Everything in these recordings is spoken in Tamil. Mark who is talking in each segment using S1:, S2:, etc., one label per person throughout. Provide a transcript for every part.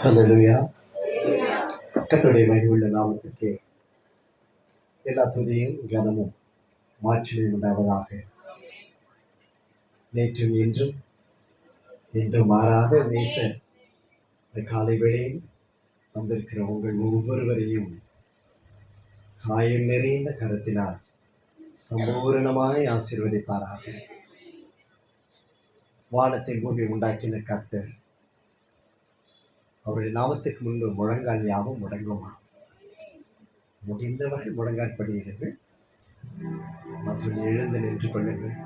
S1: ஹல்லேலூயா. கர்த்தருடைய மகிமையுள்ள நாமத்திற்கு எல்லா துதியும் கனமும் மாற்றிலும் உண்டாவதாக. நேற்றும் இன்றும் என்றும் மாறாத நேசர் இந்த காலை வேளையில் வந்திருக்கிற உங்கள் ஒவ்வொருவரையும் காயம் நிறைந்த கரத்தினால் சம்பூரணமாய் ஆசீர்வதிப்பாராக. வானத்தை பூமி உண்டாக்கின கர்த்தர், அவருடைய நாமத்திற்கு முன்பு முழங்கால் யாவும் முடங்குமா. முடிந்தவர்கள் முழங்கால் படியிடுங்கள், மற்றும் எழுந்து நின்று கொள்ளுங்கள்.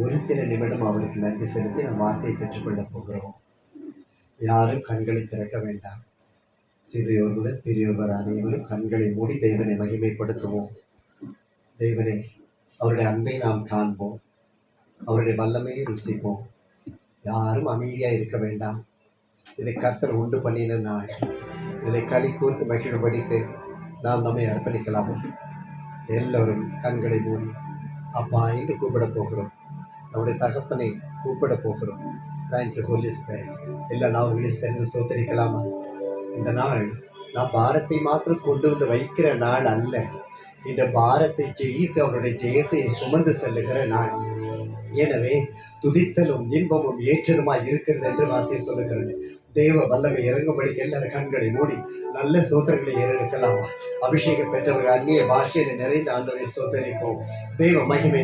S1: ஒரு சில நிமிடம் அவருக்கு நன்றி செலுத்தி நம் வார்த்தையை பெற்றுக்கொள்ளப் போகிறோம். யாரும் கண்களை திறக்க வேண்டாம். சிறியோர் முதல் பெரியோர் அனைவரும் கண்களை மூடி தேவனை மகிமைப்படுத்துவோம். தேவனை, அவருடைய அன்பை நாம் காண்போம், அவருடைய வல்லமையை ருசிப்போம். யாரும் அமைதியாக இருக்க வேண்டாம். இதை கர்த்தர் உண்டு பண்ணின நாள். இதை களி கூர்ந்து மகிழும்படிக்கு நாம் நம்மை அர்ப்பணிக்கலாமா? எல்லோரும் கண்களை மூடி அப்பா என்று கூப்பிட போகிறோம். நம்முடைய தகப்பனை கூப்பிட போகிறோம். Thank you holy spirit. எல்லா நாவுகளையும் சேர்ந்து ஸ்தோத்தரிக்கலாமா? இந்த நாள் நாம் பாரத்தை மாத்திரம் கொண்டு வந்து வைக்கிற நாள் அல்ல. இந்த பாரத்தை ஜெயித்து அவருடைய ஜெயத்தை சுமந்து செல்லுகிற நாள். எனவே துதித்தலும் இன்பமும் ஏற்றதுமாய் இருக்கிறது என்று வார்த்தை சொல்லுகிறது. தேவ வல்லமை இறங்கும்படிக்கு எல்லாரும் கண்களை மூடி நல்ல ஸ்தோத்திரங்களை ஏறெடுக்கலாமா? அபிஷேகம் பெற்றவர்கள் அந்நிய பாஷையில் நிறைந்த ஆண்டவரை ஸ்தோத்தரிப்போம். தேவ மகிமை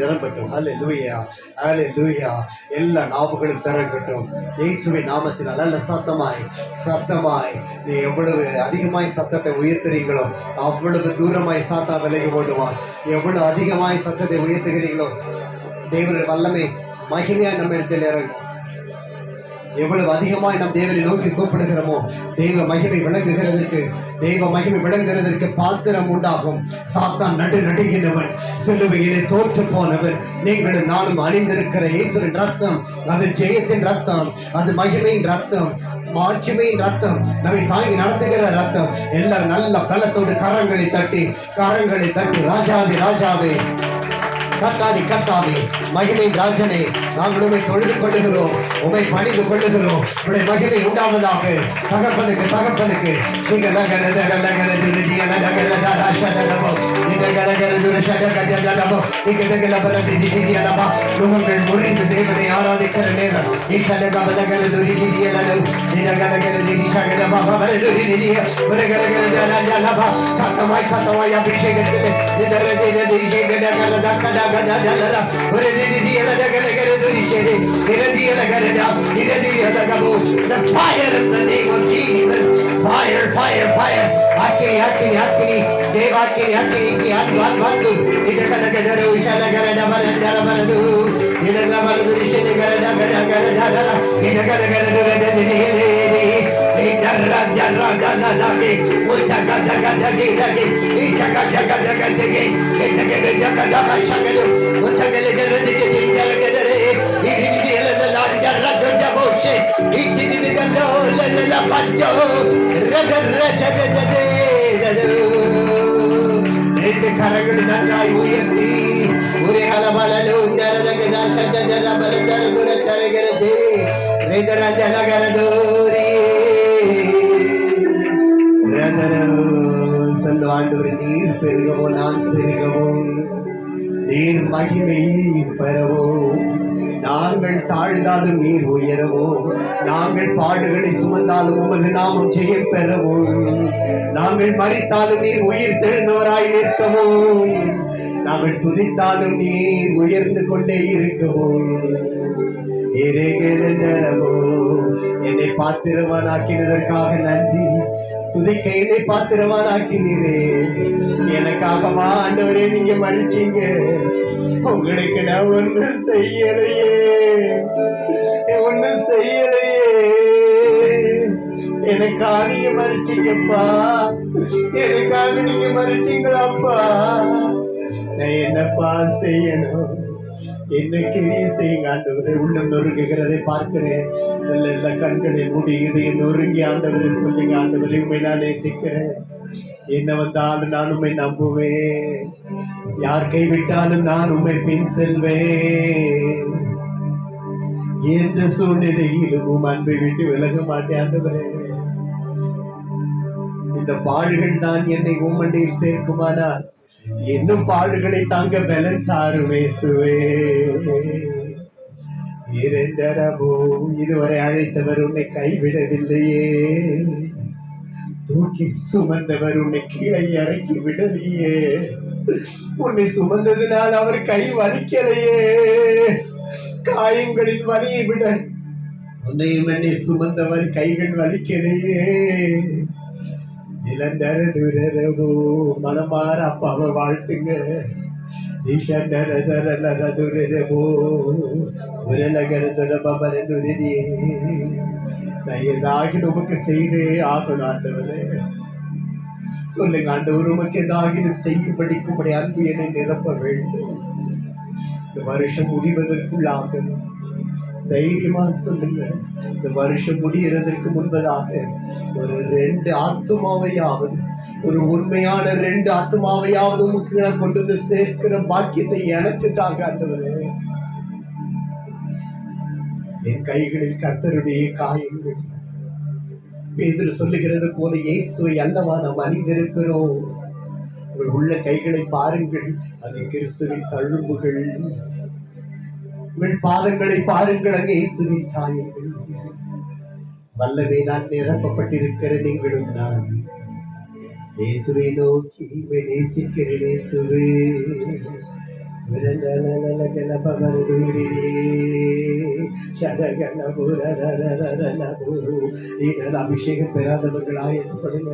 S1: நிரம்பட்டும். ஹல்லேலூயா, ஹல்லேலூயா. எல்லா நாவுகளும் திறக்கட்டும் இயேசுவின் நாமத்தினால். நல்ல சத்தமாய் நீ எவ்வளவு அதிகமாய் சத்தத்தை உயர்த்துறீங்களோ அவ்வளவு தூரமாய் சாத்தா விலகி ஓடுவான். எவ்வளவு அதிகமாய் சத்தத்தை உயர்த்துகிறீங்களோ தேவனுடைய வல்லமை மகிமையாய் நம்ம இடத்தில் இறங்கும். எவ்வளவு அதிகமாய் நம் தேவனை நோக்கி கூப்பிடுகிறோமோ தெய்வ மகிமை விளங்குகிறதற்கு பாத்திரம் உண்டாகும். சாத்தான் நடுங்கினவன், சிலுவையிலே தோற்று போனவன். நீங்களும் நானும் அணிந்திருக்கிற இயேசுவின் ரத்தம், அது ஜெயத்தின் ரத்தம், அது மகிமையின் ரத்தம், மாட்சிமையின் ரத்தம், நம்மை தாங்கி நடத்துகிற ரத்தம். எல்லாரும் நல்ல பலத்தோடு கரங்களை தட்டி ராஜாதி ராஜாவே, கர்த்தாவே, மகிமையின் ராஜனே, நாங்கள் உம்மை தொழுது கொள்ளுகிறோம், உம்மை பணிந்து கொள்ளுகிறோம். உடைய மகிமை உண்டாவதாக. தகப்பனுக்கு முறிந்து தேவனை ஆராதிக்கிற நேரம். சத்தமாய் அபிஷேகத்தில் the fire in the name of Jesus. Fire. Akini Devakini Andu Idakadagaru Shalagarada Varadu Idagavaradu Shalagarada ரெண்டு கரங்கள் நன்றாய் உயர்த்தி ஒரே ஹலபலலு ஆண்டவர், நீர் பெருகவோ நான் செருகவும், நீர் மகிமையை பெறவும். நாங்கள் தாழ்ந்தாலும் நீர் உயரவும், நாங்கள் பாடுகளை சுமந்தாலும் உமது நாமம் ஜெயம் பெறவும், நாங்கள் மரித்தாலும் நீர் உயிர் தெழுந்தவராய் நிற்கவும், நாங்கள் துதித்தாலும் நீர் உயர்ந்து கொண்டே இருக்கவும். என்னை பாத்திரவானாக்கினதற்காக நன்றி. துதிக்க என்னை பாத்திரவானாக்கினீரே. எனக்காகவா ஆண்டவரே நீங்க மறிச்சீங்க? உங்களுக்கு நான் ஒன்னும் செய்யலையே. எனக்காக நீங்க மறிச்சீங்கப்பா, எனக்காக நீங்க மறிச்சீங்களாப்பா. நான் என்னப்பா செய்யணும்? என்ன கிரியை செய்யுங்க ஆண்டவரே. உள்ளம் நொறுங்குகிறதை பார்க்கிறேன். நல்ல கண்களை மூடி இதையும் நொறுங்கி ஆண்டவரை சொல்லுங்க. ஆண்டவரை உண்மை நான் நேசிக்கிறேன். என்ன வந்தாலும் நான் உண்மை நம்புவேன். யார் கைவிட்டாலும் நான் உண்மை பின் செல்வேன். எந்த சூழ்நிலையிலும் உம் அன்பை விட்டு விலக மாட்டேன் ஆண்டவரே. இந்த பாடுகள் தான் என்னை உம்மண்டையில் சேர்க்குமானால் இன்னும் பாடுகளை தாங்க பலன் தாரும் இயேசுவே. இரண்டரவோ இதுவரை அழைத்தவர் உன்னை கைவிடவில்லையே, தூக்கி சுமந்தவர் உன்னை கீழே இறக்கி விடலையே, உன்னை சுமந்ததினால் அவர் கை வலிக்கலையே. காயங்களின் வலியை விட உன்னையும் என்னை சுமந்தவர் கைகள் வலிக்கலையே. இளந்தரதுரவோ மனமாற அப்பாவை வாழ்த்துங்க. நான் ஏதாகி நமக்கு செய்தே ஆகணும் ஆண்டவரே. சொல்லுங்க ஆண்டவர், உமக்கு ஏதாகிலும் செய்யும்படிக்கும்படி அன்பு என்னை நிரப்ப வேண்டும். இந்த வருஷம் முடிவதற்குள்ளாக தைரியமா சொல்லுங்க, இந்த வருஷம் முடிகிறதற்கு முன்பதாக ஒரு 2 ஆத்துமாவையாவது, ஒரு உண்மையான 2 ஆத்துமாவையாவது உமக்கு நான் கொண்டு வந்து சேர்க்கிற பாக்கியத்தை எனக்கு தாங்க ஆண்டவரே. என் கைகளில் கர்த்தருடைய காயங்கள். பேதுரு சொல்லுகிறது போல இயேசுவை அல்லவா நாம் அணிந்திருக்கிறோம். உங்கள் உள்ள கைகளை பாருங்கள், அது கிறிஸ்துவின் தழும்புகள். உங்கள் பாதங்களை பாருங்கள், அங்கே இயேசுவின் காயங்கள். வல்லவே நான் நிரப்பப்பட்டிருக்கிற நீங்களும் நான் இயேசுவை நோக்கி நேசிக்கிறேன். இயேசுவே அபிஷேகம் பெறாதவர்கள் ஆயத்தப்படுங்க.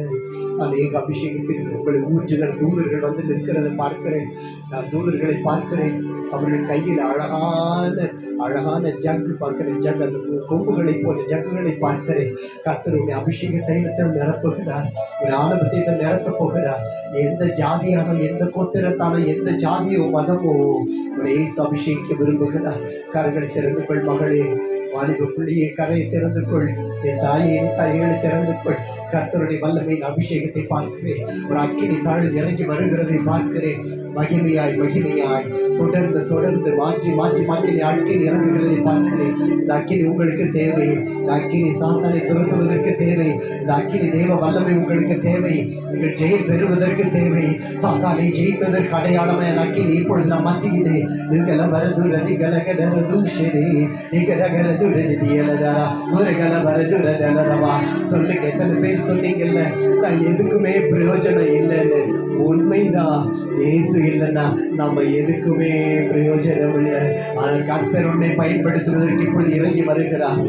S1: அநேக அபிஷேகத்தில் உங்களை ஊற்றுகிற தூதர்கள் வந்து நிற்கிறத பார்க்கிறேன். நான் தூதர்களை பார்க்கிறேன். அவர்கள் கையில் அழகான ஜக்கு பார்க்கிறேன். ஜக் அந்த கொம்புகளை போல ஜக்குகளை பார்க்கிறேன். கர்த்தருடைய அபிஷேக தைலத்தில் நிரப்புகிறார். ஆனந்தத்தை நிரப்ப போகிறார். எந்த ஜாதியானோ, எந்த கோத்திரத்தானோ, எந்த ஜாதியோ மதமோ இயேசு அபிஷேகிக்க விரும்புகிறார். கரங்களை திறந்து கொள் மகளே, வாலிப பிள்ளையை கரையை திறந்து கொள். என் தாயின் கைகளை திறந்து கொள். கர்த்தருடைய வல்லமையின் அபிஷேகத்தை பார்க்கிறேன். ஒரு அக்கினி தாழ் இறங்கி வருகிறதை பார்க்கிறேன். மகிமையாய் தொடர்ந்து மாற்றி அக்கினி இறங்குகிறதை பார்க்கிறேன். இந்த அக்கினி உங்களுக்கு தேவை. இந்த அக்கினி சாத்தானை துரத்துவதற்கு தேவை. இந்த அக்கினி தேவ வல்லமை உங்களுக்கு தேவை. உங்கள் ஜெயம் பெறுவதற்கு தேவை. சாத்தானை ஜெயித்ததற்கு அடையாளமான அக்கினி இப்பொழுது நம் மத்தியிலே சொல்லுங்க. எத்தனை பேர் சொன்னீங்கல்ல, நான் எதுக்குமே பிரயோஜனம் இல்லைன்னு. உண்மைதான். இயேசு இல்லைன்னா நம்ம எதுக்குமே பிரயோஜனம் இல்லை. ஆனால் கர்த்தர் உன்னை பயன்படுத்துவதற்கு இப்பொழுது இறங்கி வருகிறார்.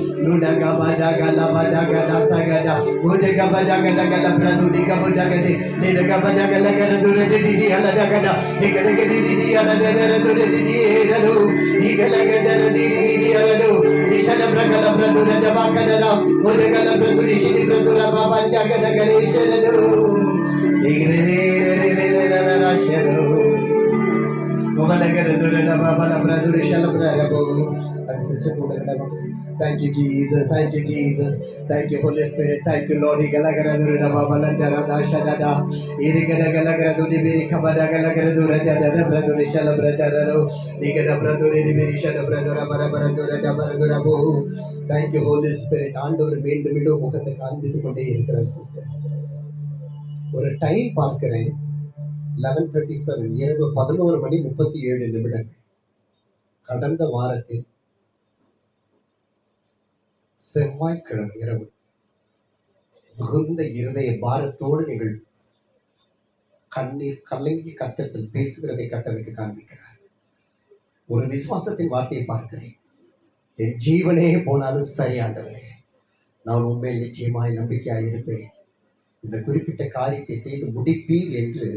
S1: Thank you, Jesus. Thank you, Jesus. Thank you, Holy Spirit. Thank you, Lord. Thank you, Holy Spirit. ஆண்டவர் மீண்டும் மீண்டும் முகத்தை காண்பித்துக் கொண்டே இருக்கிறார். சிஸ்டர், ஒரு டைம் பார்க்கிறேன், 11:37, இரவு 11:37. கடந்த வாரத்தில் செவ்வாய்க்கிழமை இரவு மிகுந்த இருதய பாரத்தோடு நீங்கள் கண்ணீர் கலங்கி கர்த்தரிடத்தில் பேசுகிறதை கர்த்தருக்கு காண்பிக்கிறார். ஒரு விசுவாசத்தின் வார்த்தையை பார்க்கிறேன். என் ஜீவனே போனாலும் சரி ஆண்டவரே, நான் உண்மையில் நிச்சயமாய் நம்பிக்கையாய் இருப்பேன். இந்த குறிப்பிட்ட காரியத்தை செய்து முடிப்பீர் என்று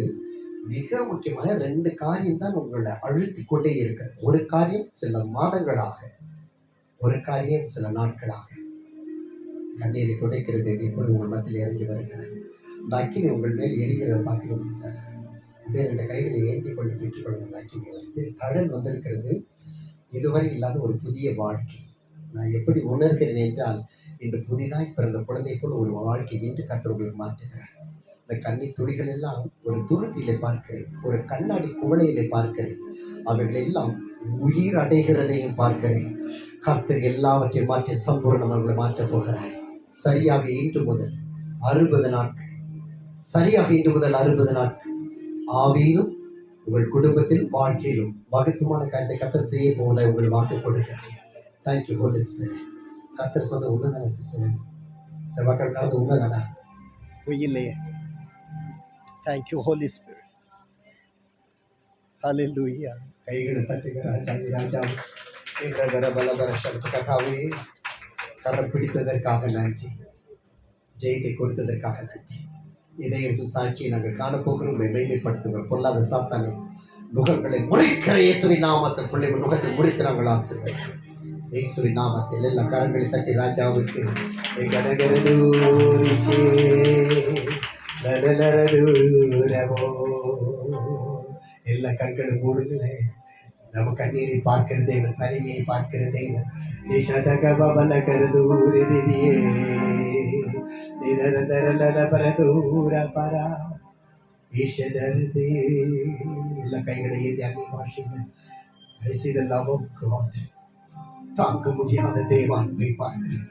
S1: மிக முக்கியமான 2 காரியம் தான் உங்களை அழுத்தி கொண்டே இருக்கிறது. ஒரு காரியம் சில மாதங்களாக, ஒரு காரியம் சில நாட்களாக. கண்ணீரை துடைக்கிறது இப்பொழுது உங்கள் மத்தியில் இறங்கி வருகிறது. இந்த அக்கினி உங்கள் மேல் எரிகிறத பார்க்கிறேன் சிஸ்டர். அப்படியே 2 கைகளை ஏந்தி கொண்டு பெற்றுக்கொள்ளும். அந்த அக்கினி வந்து கடல் வந்திருக்கிறது. இதுவரை இல்லாத ஒரு புதிய வாழ்க்கை. நான் எப்படி உணர்கிறேன் என்றால், இன்று புதிதாய் பிறந்த குழந்தை போல் ஒரு வாழ்க்கை இன்று கர்த்தர் உங்களுக்கு மாற்றுகிறார். இந்த கண்ணீர் துளிகள் எல்லாம் ஒரு துருத்தியிலே பார்க்கிறேன், ஒரு கண்ணாடி குவளையிலே பார்க்கிறேன். அவைகள் எல்லாம் உயிர் அடைகிறதையும் பார்க்கிறேன். கர்த்தர் எல்லாவற்றையும் மாற்றி சம்பூர்ணமாக மாற்றப் போகிறார். சரியாக இன்று முதல் 60 நாட்கள், சரியாக இன்று முதல் 60 நாட்கள் ஆவியிலும் உங்கள் குடும்பத்தில் வாழ்க்கையிலும் மகத்துவமான காரியத்தை கர்த்தர் செய்ய போவதை உங்கள் வாக்கு கொடுக்கிறேன். Thank you holy spirit. கர்த்தர் சொன்ன உண்மைதானே சிஸ்டர்? செவ்வாய்க்கிழமை நடந்த உண்மைதானே? பொய் இல்லையே. Thank you holy spirit. ஹல்லேலூயா. கைகளை தட்டுங்க ராஜாதி ராஜா. பலபர கர்த்தாவே, கரம் பிடித்ததற்காக நன்றி, ஜெயத்தை கொடுத்ததற்காக நன்றி. இதயத்தில் சாட்சியை நாங்கள் காணப்போகிறோம், மேன்மைப்படுத்துகிறோம். பொல்லாத சாத்தானே, நுகங்களை முறிக்கிற இயேசுவின் நாமத்தில் பிள்ளைகள் நுகத்தை முறித்து நாங்கள் ஆசீர்வதிக்கிறோம். இயேசுவின் நாமத்தில் எல்லா கரங்களை தட்டி ராஜாவுக்கு எல்லா கண்களும் மூடுங்களே. நம்ம கண்ணீரை பார்க்கிற தேவன், தனிமையை பார்க்கிற தேவன். எல்லா கைகளை ஏந்தி அன்னை பாஷைகள். I see the love of God. தாங்க முடியாத தேவ அன்பை பார்க்கிறேன்.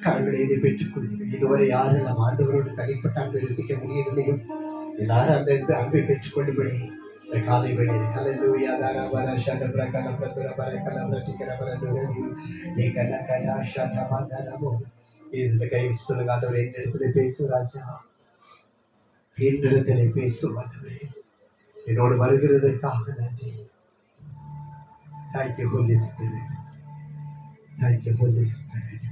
S1: கரங்களை ஏந்தி பெற்றுக்கொள்ளுங்கள். இதுவரை யாரெல்லாம் ஆண்டவரோடு தனிப்பட்ட அன்பை ருசிக்க முடியவில்லையோ எல்லாரும் அந்த அன்பை பெற்றுக்கொள்ளும்படி காலை வேளையில் ஹல்லேலூயா தாராபர ஷடப்ர கலப்ரதுர பர கலப்ரடிகர பரதுரதி ஏகல கலா ஷடமதனமோ. இதுல கை வச்சு சொல்லுங்க, ஆண்டவரே என்னிடத்துல பேசு ராஜா, என்னிடத்துல பேசு ஆண்டவரே, என்னோடு வருகிறதற்காக நன்றி. Thank you holy spirit. Thank you holy spirit.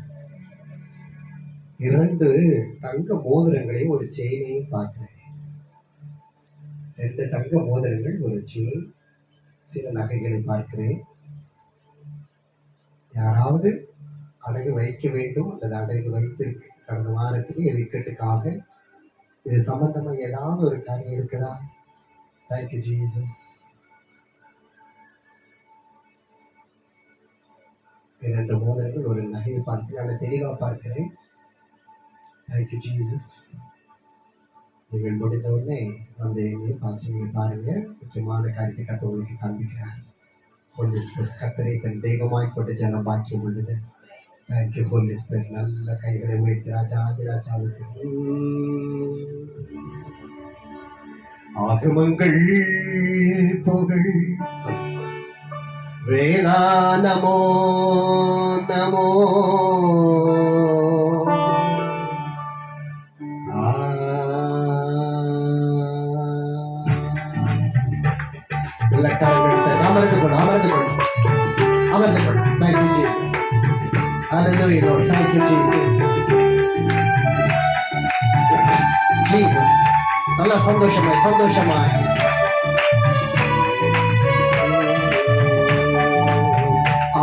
S1: 2 தங்க மோதிரங்களையும் ஒரு செயினையும் பார்க்கிறேன். 2 தங்க மோதிரங்கள், ஒரு செயின், சில நகைகளை பார்க்கிறேன். யாராவது அடகு வைக்க வேண்டும் அல்லது அடகு வைத்திருக்கு கடந்த வாரத்திலே எதிர்க்கிறதுக்காக இது சம்பந்தமா ஏதாவது ஒரு காரியம் இருக்குதா? Thank you Jesus. 2 மோதிரங்கள், ஒரு நகையை பார்க்கிறேன், நல்ல தெளிவாக பார்க்கிறேன். Thank you Jesus. நீங்கள் முடிந்த உடனே வந்து பாஸ்டர் நீங்கள் பாருங்கள், முக்கியமான காரியத்தை கர்த்தர் உங்களுக்கு காண்பிக்கிறார். ஹோலி ஸ்பிரிட் கர்த்தரை தன் தெய்வமாய் கொண்டு ஜனம் பாக்கியம் உள்ளது. Thank you holy spirit. நல்ல கைகளை உயர்த்தி ராஜாதி ராஜாவுக்கு ஆகமங்கள் புகழ் வேதா நமோ நமோ. அமர்ந்து கொள். Thank you Jesus. Hallelujah Lord. Thank you Jesus. Jesus. நல்ல சந்தோஷமாய்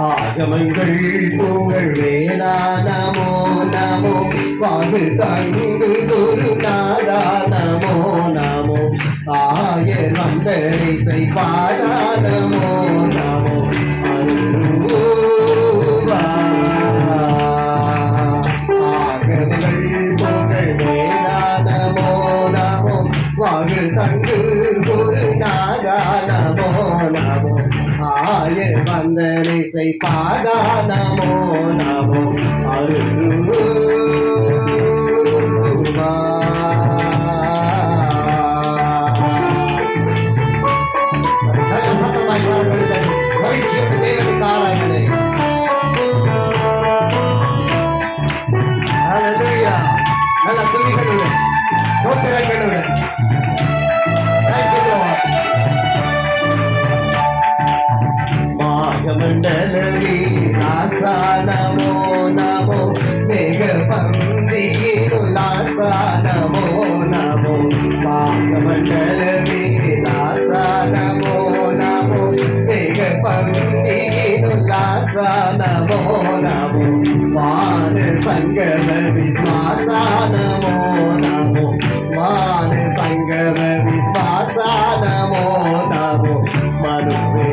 S1: ஆகமங்கள் புகழ் வேதா நமோ நமோ. வாது தங்கு குருநாதா நமோ நமோ. ஆயர் வந்தரை செய் பாடா நமோ நமோ. ஆகமங்கள் புகழ் வேதா நமோ நமோ. வாது தங்கு குருநாதா நமோ நமோ. ஆயர் வந்தரை செய் பாடா நமோ நமோ. தேவனுக்கு ஆராதனை. ஹல்லேலூயா. நல்ல துதிகளுடன் ஸ்தோத்திரங்களுடன். Thank you Lord. மாகமண்டலவி ராசா நமோ நமோ. மேக பந்தியின் உல்லாசா நமோ நமோ. மாகமண்டலவி ராசா நமோ நமோ. மேக பந்தியின் உல்லாசா நமோ நமோ. மான சங்கம விஸ்வாசா நமோ நமோ. மான சங்கம விஸ்வாசா நமோ நமோ. மனுவே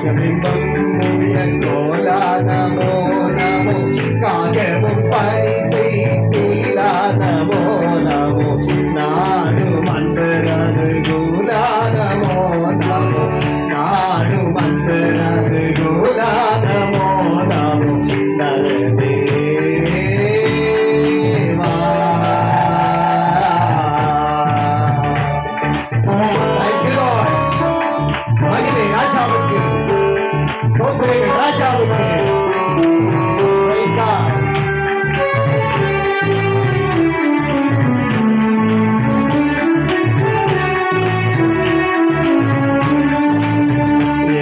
S1: நாகபிம்பம் உயர்கோலா நமோ நமோ காகமும் பரிசை சீலா நமோ நமோ நாடும் அன்பர் அனுகூலா நமோ நமோ நாடும் அன்பர் அனுகூலா நமோ நமோ நரதேவா. Thank you, Lord. மகிமை ராஜாவுக்கு, ஸ்தோத்திரங்கள் ராஜாவுக்கு. Praise God.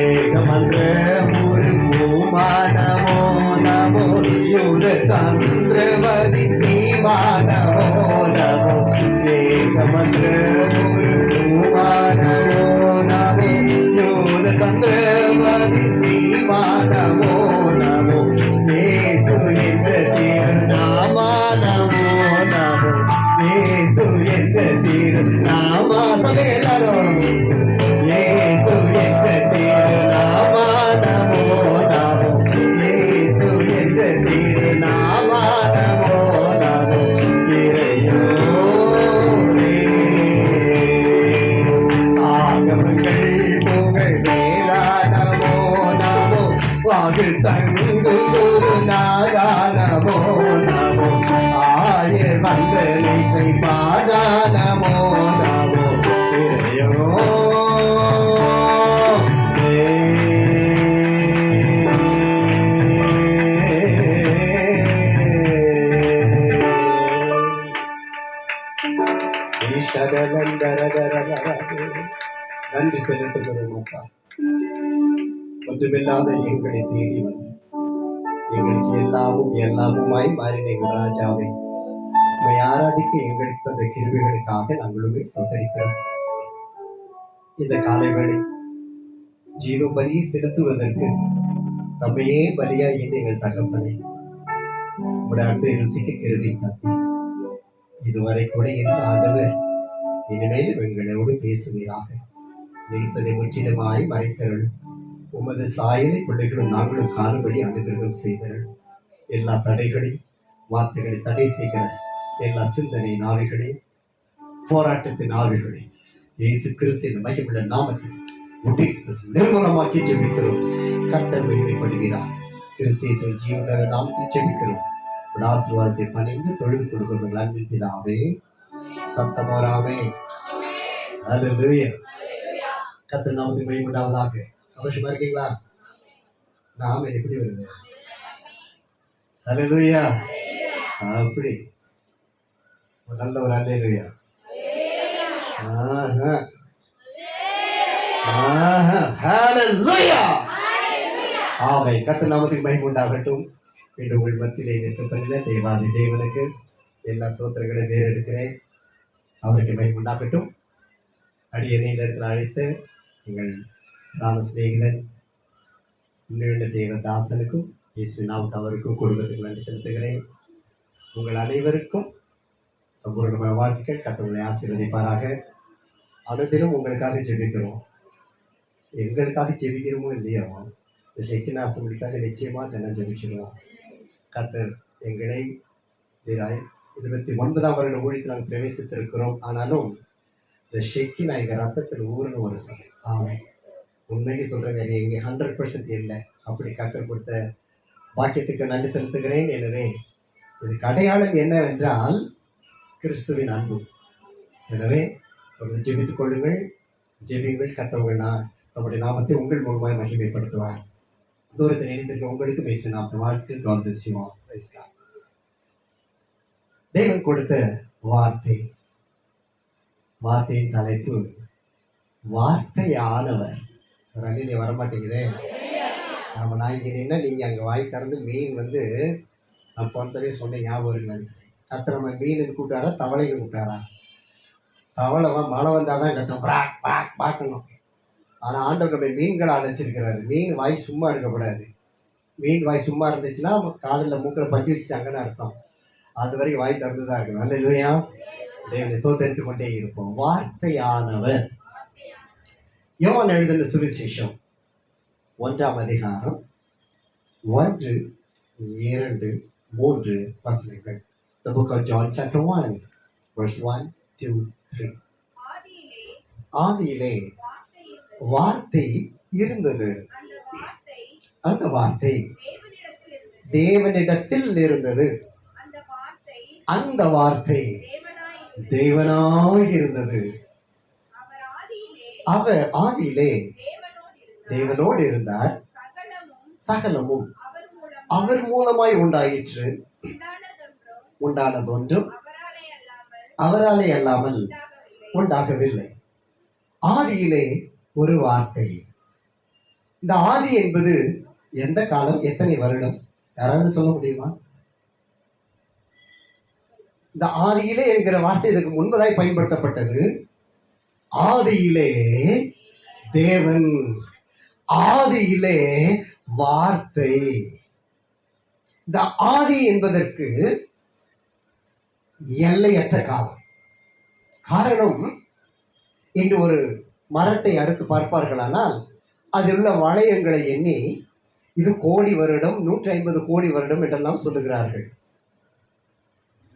S1: ஏகமன்ற ஒரு பூமானமோ நமோ யூத தந்திரவதி சீமானமோ நமோ ஏகமன்ற ஒரு பூமானமோ நமோ யூத தந்திரவதி சீமானமோ நமோ இயேசு என்ற திருநாமா நமோ நமோ இயேசு என்ற திருநாமா. சொல்லுங்க எல்லாரும். இயேசு என்ற திருநாமா நமோ நமோ இயேசு என்ற திருநாமா நமோ நமோ இறையோனே. ஆகமங்கள் புகழ் மேலா நமோ நமோ வாகு தங்கும் குருநாதா நமோ நமோ ஆயர் வந்தனை செய்பாதா நமோ நமோ இறையோ. நன்றி செலுத்துகிறோம் அப்பா. ஒன்றுமில்லாத எங்களை தேடி வந்து எங்களுக்கு எல்லாமும் எல்லாமுமாய் மாறின எங்கள் ராஜாவை உம்மை ஆராதிக்க எங்களுக்கு தந்த கிருபைகளுக்காக நாங்களுமே சந்தரிக்கிறோம். இந்த காலை வேளை ஜீவ பலியை செலுத்துவதற்கு தம்மையே பலியாய் என்று எங்கள் தகப்பனை உங்களுடைய அன்பை ருசிக்க கிருபை தந்தி. இதுவரை கூட இருந்த ஆண்டவர் இனிமேலும் எங்களோடு பேசுவீராக. நேசனை முற்றிலுமாய் மறைத்தருள். உமது சாயலை பிள்ளைகளும் நாங்களும் காணும்படி அனுகிரகம் செய்தருள். எல்லா தடைகளையும் வார்த்தைகளை தடை செய்கிற எல்லா சிந்தனை நாவிகளையும் போராட்டத்தின் ஆவிகளை இயேசு கிறிஸ்துவின் மகிமுள்ள நாமத்தில் உடைத்து நிர்மூலமாக்கி ஜெபிக்கிறோம். கர்த்தர் மகிமைப்படுகிறார். கிறிஸ்து ஜீவன நாமத்தில் ஜெபிக்கிறோம். ஒரு ஆசீர்வாதத்தை பணிந்து தொழுது கொடுக்கிறோம். அன்பின் பிதாவே. சத்தமோராமே. ஹல்லேலூயா. கர்த்தர் நாமத்துக்கு மகிமை உண்டாவதாக. சந்தோஷமா இருக்கீங்களா? நாம எப்படி வருது? ஹல்லேலூயா. அப்படி நல்ல ஒரு ஹல்லேலூயா. ஹல்லேலூயா. ஆமென். கர்த்தர் நாமத்துக்கு மகிமை உண்டாகட்டும். மீண்டும் உங்கள் மத்தியிலே நிற்கப்பட்ட தேவாதி தேவனுக்கு எல்லா ஸ்தோத்திரங்களையும் வேறெடுக்கிறேன். அவருக்கு மகிமை உண்டாகட்டும். அடியனை இந்த இடத்துல அழைத்து எங்கள் பிராண சிநேகிதன் உண்மையுள்ள தேவதாசனுக்கும் இயேசுவின் அவருக்கும் குடும்பத்துக்கு நன்றி செலுத்துகிறேன். உங்கள் அனைவருக்கும் சம்பூர்ணமான வாழ்த்துக்கள். கர்த்தர் ஆசீர்வதிப்பாராக. அனுதினம் உங்களுக்காக ஜெபிக்கிறோம். எங்களுக்காக ஜெபிக்கிறோமோ இல்லையோ, இந்த ஷெக்கினா அசம்பிளிக்காக நிச்சயமாக தினம் ஜெபிச்சிடுவோம். கர்த்தர் எங்களை 29ஆம் வருட ஊழியத்தில் நாங்கள் பிரவேசித்திருக்கிறோம். ஆனாலும் இந்த ஷெக்கினா எங்கள் ரத்தத்தில் ஊர்னு ஒரு சபை. ஆமாம், உண்மைக்கு சொல்கிறேன், வேறு எங்கே 100% இல்லை. அப்படி கர்த்தர் கொடுத்த வாக்கியத்துக்கு நன்றி செலுத்துகிறேன். எனவே இதுக்கு அடையாளம் என்னவென்றால் கிறிஸ்துவின் அன்பு. எனவே அவர்கள் ஜெபித்துக் கொள்ளுங்கள், ஜெபியுங்கள். கர்த்தர் தம்முடைய நாமத்தை உங்கள் மூலமாக மகிமைப்படுத்துவார். தூரத்தில் இணைந்திருக்க உங்களுக்கு பேசுகிற நாமத்தை வாழ்த்துக்கள். God bless you all. Praise God. தேவன் கொடுத்த வார்த்தை, வார்த்தையின் தலைப்பு வார்த்தையானவர். ஒரு அள்ளிலே வரமாட்டேங்குதே. நான் இங்கே நின்னா நீங்கள் அங்கே வாய் திறந்து மீன் நான் போன தடவை சொன்ன ஞாபகம் நினைக்கிறேன். கர்த்தர் நம்ம மீனுன்னு கூப்பிட்டாரா தவளைன்னு கூப்பிட்டாரா? தவளை மழை வந்தால் தான் கத்தம் பார்க்கணும். ஆனால் ஆண்டவர் நம்ம மீன்களை அழைச்சிருக்கிறாரு. மீன் வாய் சும்மா இருக்கக்கூடாது. மீன் வாய் சும்மா இருந்துச்சுன்னா காதில் மூக்கில் பஞ்சு வச்சுட்டாங்கன்னு அர்த்தம். அது வரைக்கும் வாய் திறந்து தான் இருக்கணும். அல்லேலூயா. தேவனை சோதரித்து கொண்டே இருப்போம். வார்த்தையானவர். யோவான் எழுதின சுவிசேஷம் 1ஆம் அதிகாரம் 1, 2, 3 வசனங்கள். The book of John chapter 1 verse 1, 2, 3. ஆதியிலே வார்த்தை இருந்தது. அந்த வார்த்தை தேவனிடத்தில் இருந்தது. அந்த வார்த்தை தேவனாய் இருந்தது. அவர் ஆதியிலே தேவனோடு இருந்தார். சகலமும் அவர் மூலமாய் உண்டாயிற்று. உண்டானதொன்றும் அவராலே அல்லாமல் உண்டாகவில்லை. ஆதியிலே ஒரு வார்த்தை. இந்த ஆதி என்பது எந்த காலம், எத்தனை வருடம்? யாராவது சொல்ல முடியுமா? இந்த ஆதியிலே என்கிற வார்த்தை இதற்கு முன்பதாய் பயன்படுத்தப்பட்டது. ஆதியிலே தேவன், ஆதியிலே வார்த்தை. இந்த ஆதி என்பதற்கு எல்லையற்ற காலம். காரணம், இன்று ஒரு மரத்தை அறுத்து பார்ப்பார்களானால் அதில் உள்ள வளையங்களை எண்ணி இது கோடி வருடம், 150 கோடி வருடம் என்றெல்லாம் சொல்லுகிறார்கள்.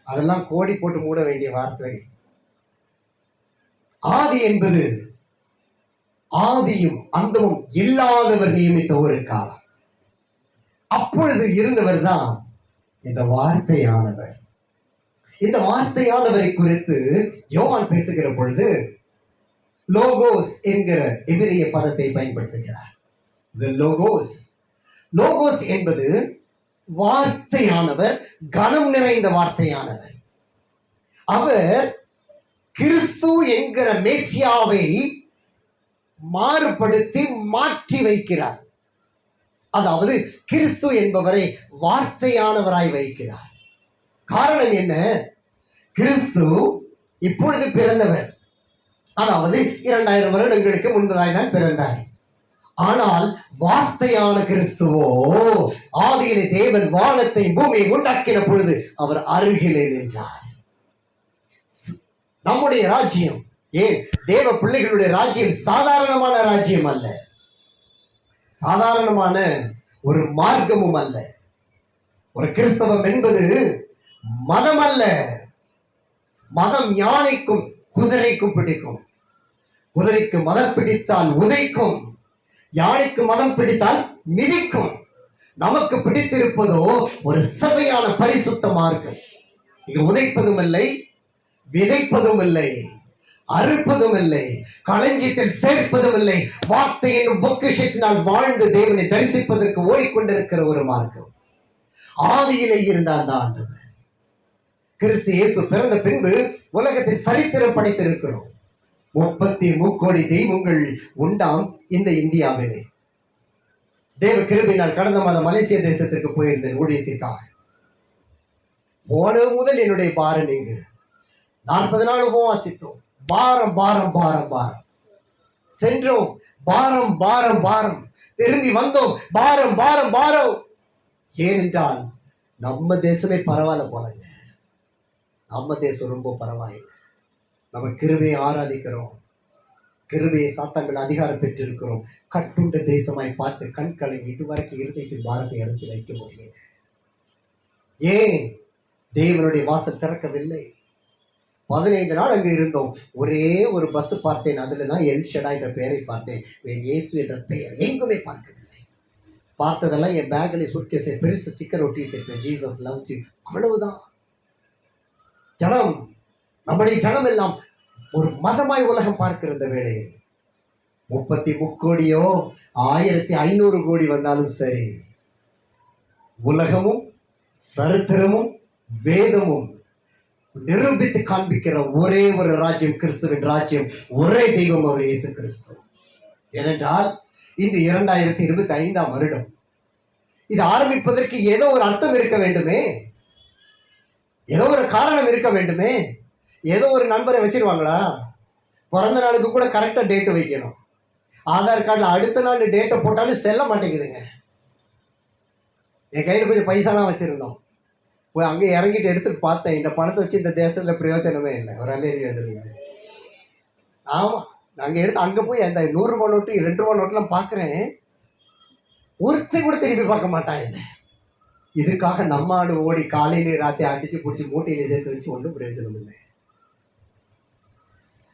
S1: அதெல்லாம் கோடி போட்டு மூட வேண்டிய வார்த்தை. ஆதி என்பது ஆதியும் அந்தமும் இல்லாதவர் நியமித்த ஒரு காலம். அப்பொழுது இருந்தவர் தான் இந்த வார்த்தையானவர். இந்த வார்த்தையானவரை குறித்து யோவான் பேசுகிற பொழுது லோகோஸ் என்கிற எபிரிய பதத்தை பயன்படுத்துகிறார். லோகோஸ் என்பது வார்த்தையானவர், கனம் நிறைந்த வார்த்தையானவர். அவர் கிறிஸ்து என்கிற மேசியாவை மாறுபடுத்தி மாற்றி வைக்கிறார். அதாவது கிறிஸ்து என்பவரை வார்த்தையானவராய் வைக்கிறார். காரணம் என்ன? கிறிஸ்து இப்பொழுது பிறந்தவர், அதாவது 2000 வருடங்களுக்கு முன்பதாய் தான் பிறந்தார். ஆனால் வார்த்தையான கிறிஸ்துவோ ஆதியிலே தேவன் வானத்தை பூமியை உண்டாக்கின பொழுது அவர் அருகிலே நின்றார். நம்முடைய ராஜ்யம், ஏன் தேவ பிள்ளைகளுடைய ராஜ்யம் சாதாரணமான ராஜ்யம் அல்ல, சாதாரணமான ஒரு மார்க்கமும் அல்ல. ஒரு கிறிஸ்தவம் என்பது மதம் அல்ல. மதம் யானைக்கும் குதிரைக்கும் பிடிக்கும். குதிரைக்கு மதம் பிடித்தால் உதைக்கும், யானைக்கு மதம் பிடித்தால் மிதிக்கும். நமக்கு பிடித்திருப்பதோ ஒரு சபையான பரிசுத்த மார்க்கம். இங்க உதைப்பதும் இல்லை, விதைப்பதும் இல்லை, அறுப்பதும் இல்லை, களஞ்சியத்தில் சேர்ப்பதும் இல்லை. வார்த்தை என்னும் பொக்கிஷத்தினால் வாழ்ந்து தேவனை தரிசிப்பதற்கு ஓடிக்கொண்டிருக்கிற ஒரு மார்க்கம். ஆதியிலே இருந்தால் அந்த ஆண்டவர் கிறிஸ்து இயேசு பிறந்த பின்பு உலகத்தில் சரித்திரம் படைத்திருக்கிறோம். 33 கோடி தெய்வங்கள் உண்டாம் இந்த இந்தியாவிலே. தேவ கிருபையினால் கடந்த மாதம் மலேசிய தேசத்திற்கு போயிருந்தேன் ஊழியத்திற்காக. போனது முதல் என்னுடைய பாரம் இங்கு 40 நாள் உபவாசித்தோம். பாரம் பாரம் பாரம் பாரம். சென்றோம், பாரம் பாரம் பாரம். திரும்பி வந்தோம், பாரம் பாரம் பாரம். ஏனென்றால் நம்ம தேசமே பரவாயில்ல போலங்க. நம்ம தேசம் ரொம்ப பரவாயில்லை. நம்ம கிருபையை ஆராதிக்கிறோம், கிருபையை சாத்தான்கள் அதிகாரம் பெற்றிருக்கிறோம். கட்டுண்ட தேசமாய் பார்த்து கண் கலங்கி இதுவரைக்கும் இருதயத்தில் பாரத்தை இறக்கி வைக்க முடியல. ஏன்? தேவனுடைய வாசல் திறக்கவில்லை. 15 நாள் அங்கு இருந்தோம். ஒரே ஒரு பஸ் பார்த்தேன், அதுல தான் எல்ஷடா என்ற பெயரை பார்த்தேன். வேறு இயேசு என்ற பெயர் எங்குமே பார்க்கவில்லை. பார்த்ததெல்லாம் என் பேக்கில் சுட்கேஸ்ல பெருசு ஸ்டிக்கர் ஒட்டி வச்சிருக்கேன், ஜீசஸ் லவ்ஸ் யூ, அவ்வளவுதான். ஜனம், நம்முடைய ஜனம் எல்லாம் ஒரு மதமாய் உலகம் பார்க்கிற இந்த வேளையில் 33 கோடியோ 1500 கோடி வந்தாலும் சரி, உலகமும் சரித்திரமும் வேதமும் நிரூபித்து காண்பிக்கிற ஒரே ஒரு ராஜ்யம் கிறிஸ்துவின் ராஜ்யம், ஒரே தெய்வம் அவர் இயேசு கிறிஸ்து. ஏனென்றால் இன்று 2025ஆம் வருடம். இது ஆரம்பிப்பதற்கு ஏதோ ஒரு அர்த்தம் இருக்க வேண்டுமே, ஏதோ ஒரு காரணம் இருக்க வேண்டுமே. ஏதோ ஒரு நண்பரை வச்சிருவாங்களா? பிறந்த நாளுக்கு கூட கரெக்டாக டேட்டு வைக்கணும். ஆதார் கார்டில் அடுத்த நாள் டேட்டை போட்டாலும் செல்ல மாட்டேங்குதுங்க. என் கையில் கொஞ்சம் பைசாலாம் வச்சுருந்தோம், போய் அங்கே இறங்கிட்டு எடுத்துகிட்டு பார்த்தேன். இந்த பணத்தை வச்சு இந்த தேசத்தில் பிரயோஜனமே இல்லை. ஒரு அல்லேலூயா வச்சுருங்க. ஆமாம், நாங்கள் எடுத்து அங்கே போய் அந்த 100 ரூபா நோட்டு 2 ரூபா நோட்டெலாம் பார்க்குறேன். ஒருத்தர் கூட திரும்பி பார்க்க மாட்டான். இல்லை, இதுக்காக நம்ம ஆடு ஓடி காலையிலே ராத்திரி அடிச்சு பிடிச்சி மூட்டையில சேர்த்து வச்சு ஒன்றும் பிரயோஜனம் இல்லை.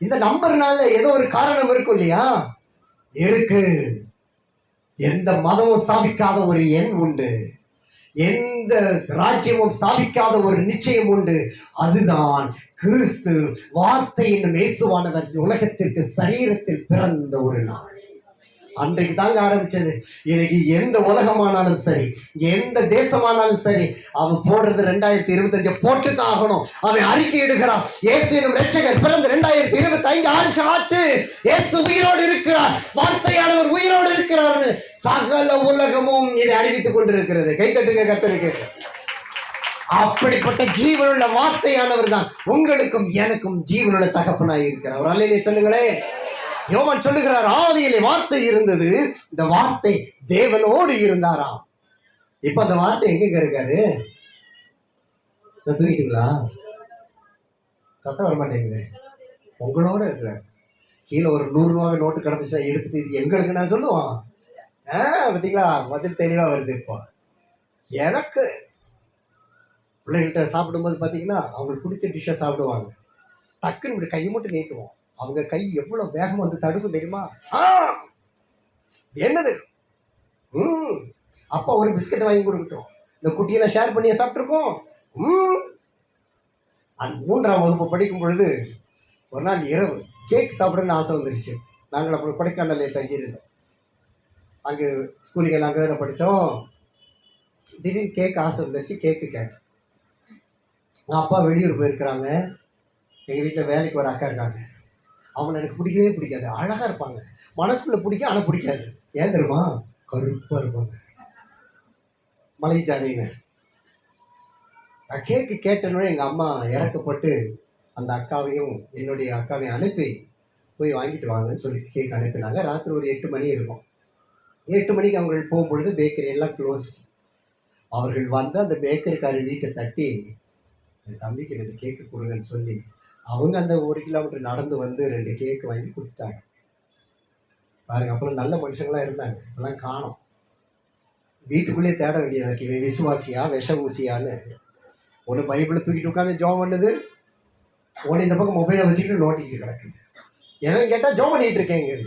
S1: இந்த நம்பர்னால ஏதோ ஒரு காரணம் இருக்கும் இல்லையா? இருக்கு. எந்த மதமும் ஸ்தாபிக்காத ஒரு எண் உண்டு, எந்த ராஜ்யமும் ஸ்தாபிக்காத ஒரு நிச்சயம் உண்டு. அதுதான் கிறிஸ்து வார்த்தை என்னும் இயேசுவானவர் உலகத்திற்கு சரீரத்தில் பிறந்த ஒரு நாள். அன்றைக்கு தாங்க ஆரம்பிச்சது. இன்னைக்கு எந்த உலகமானாலும் சரி, எந்த தேசமானாலும் சரி, அவன் போடுறது 2025 போட்டுதான் ஆகணும். அவன் அறிக்கை எடுக்கிறான், இயேசு எனும் ரட்சகர் பிறந்த 2025 வருஷம் ஆச்சு, இயேசு உயிரோடு இருக்கிறார், வார்த்தையானவர் உயிரோடு இருக்கிறார். சகல உலகமும் இதை அறிவித்துக் கொண்டிருக்கிறது. கைத்தட்டுங்க கர்த்தருக்கு. அப்படிப்பட்ட ஜீவனுள்ள வார்த்தையானவர் தான் உங்களுக்கும் எனக்கும் ஜீவனுள்ள தகப்பனாய் இருக்கிறார். ஒரு அல்லேலூயா சொல்லுங்களே. யோவான் சொல்லுகிறார், ஆதியிலே வார்த்தை இருந்தது, இந்த வார்த்தை தேவனோடு இருந்தாராம். இப்ப அந்த வார்த்தை எங்க இருக்காரு? தூக்கிட்டீங்களா? சத்தம் வர மாட்டேங்குது. உங்களோட இருக்கிறார். கீழே ஒரு 100 ரூபாய் நோட்டு கிடந்துச்சுன்னா எடுத்துட்டு இது எங்களுக்கு நான் சொல்லுவான். பார்த்தீங்களா, பதில் தெளிவா வருது. இப்போ எனக்கு பிள்ளைகள்கிட்ட சாப்பிடும்போது பார்த்தீங்கன்னா அவங்களுக்கு பிடிச்ச டிஷ்ஷை சாப்பிடுவாங்க. டக்குன்னு இப்படி கையை மட்டும் நீட்டுவோம். அவங்க கை எவ்வளோ வேகமாக வந்து தடுக்கும் தெரியுமா? என்னது? அப்பா ஒரு பிஸ்கட் வாங்கி கொடுக்கட்டும், இந்த குட்டியெல்லாம் ஷேர் பண்ணியே சாப்பிட்ருக்கோம். 3ஆம் வகுப்பு படிக்கும் பொழுது ஒரு நாள் இரவு கேக் சாப்பிடணும்னு ஆசை வந்துருச்சு. நாங்கள் அப்புறம் கொடைக்கானலில் தங்கியிருந்தோம். அங்கே ஸ்கூலுக்கு அங்கே தானே படித்தோம். திடீர்னு கேக் ஆசை வந்துருச்சு. கேக்கு கேட்டேன். அப்பா வெளியூர் போயிருக்கிறாங்க. எங்கள் வீட்டில் வேலைக்கு ஒரு அக்கா இருக்காங்க. அவங்களை எனக்கு பிடிக்கவே பிடிக்காது. அழகாக இருப்பாங்க, மனசுக்குள்ளே பிடிக்கும், ஆனால் பிடிக்காது. ஏன் தெரியுமா? கருப்பாக இருப்பாங்க, மலை ஜாதியினர். நான் கேக்கு கேட்டேன்னு எங்கள் அம்மா இறக்கப்பட்டு அந்த அக்காவையும் என்னுடைய அக்காவையும் அனுப்பி போய் வாங்கிட்டு வாங்கன்னு சொல்லிட்டு கேக் அனுப்பினாங்க. ராத்திரி ஒரு 8 மணி இருக்கும். 8 மணிக்கு அவங்க போகும்பொழுது பேக்கரி எல்லாம் க்ளோஸ்ட். அவர்கள் வந்து அந்த பேக்கரிக்காரர் வீட்டை தட்டி, என் தம்பிக்கு 2 கேக்கு கொடுங்கன்னு சொல்லி அவங்க அந்த 1 கிலோமீட்டர் நடந்து வந்து 2 கேக்கு வாங்கி கொடுத்துட்டாங்க. பாருங்க, அப்புறம் நல்ல மனுஷங்களாக இருந்தாங்க. இப்பெல்லாம் காணோம். வீட்டுக்குள்ளேயே தேட வேண்டியதாக இருக்கு. இவன் விசுவாசியா விஷ ஊசியான்னு. ஒன்று பைபிளை தூக்கிட்டு உட்காந்து ஜோம் பண்ணுது, ஒன்று இந்த பக்கம் மொபைலை வச்சுக்கிட்டு நோட்டிக்கிட்டு கிடக்குது. என்னன்னு கேட்டால் ஜோம் பண்ணிகிட்டு இருக்கேங்குது.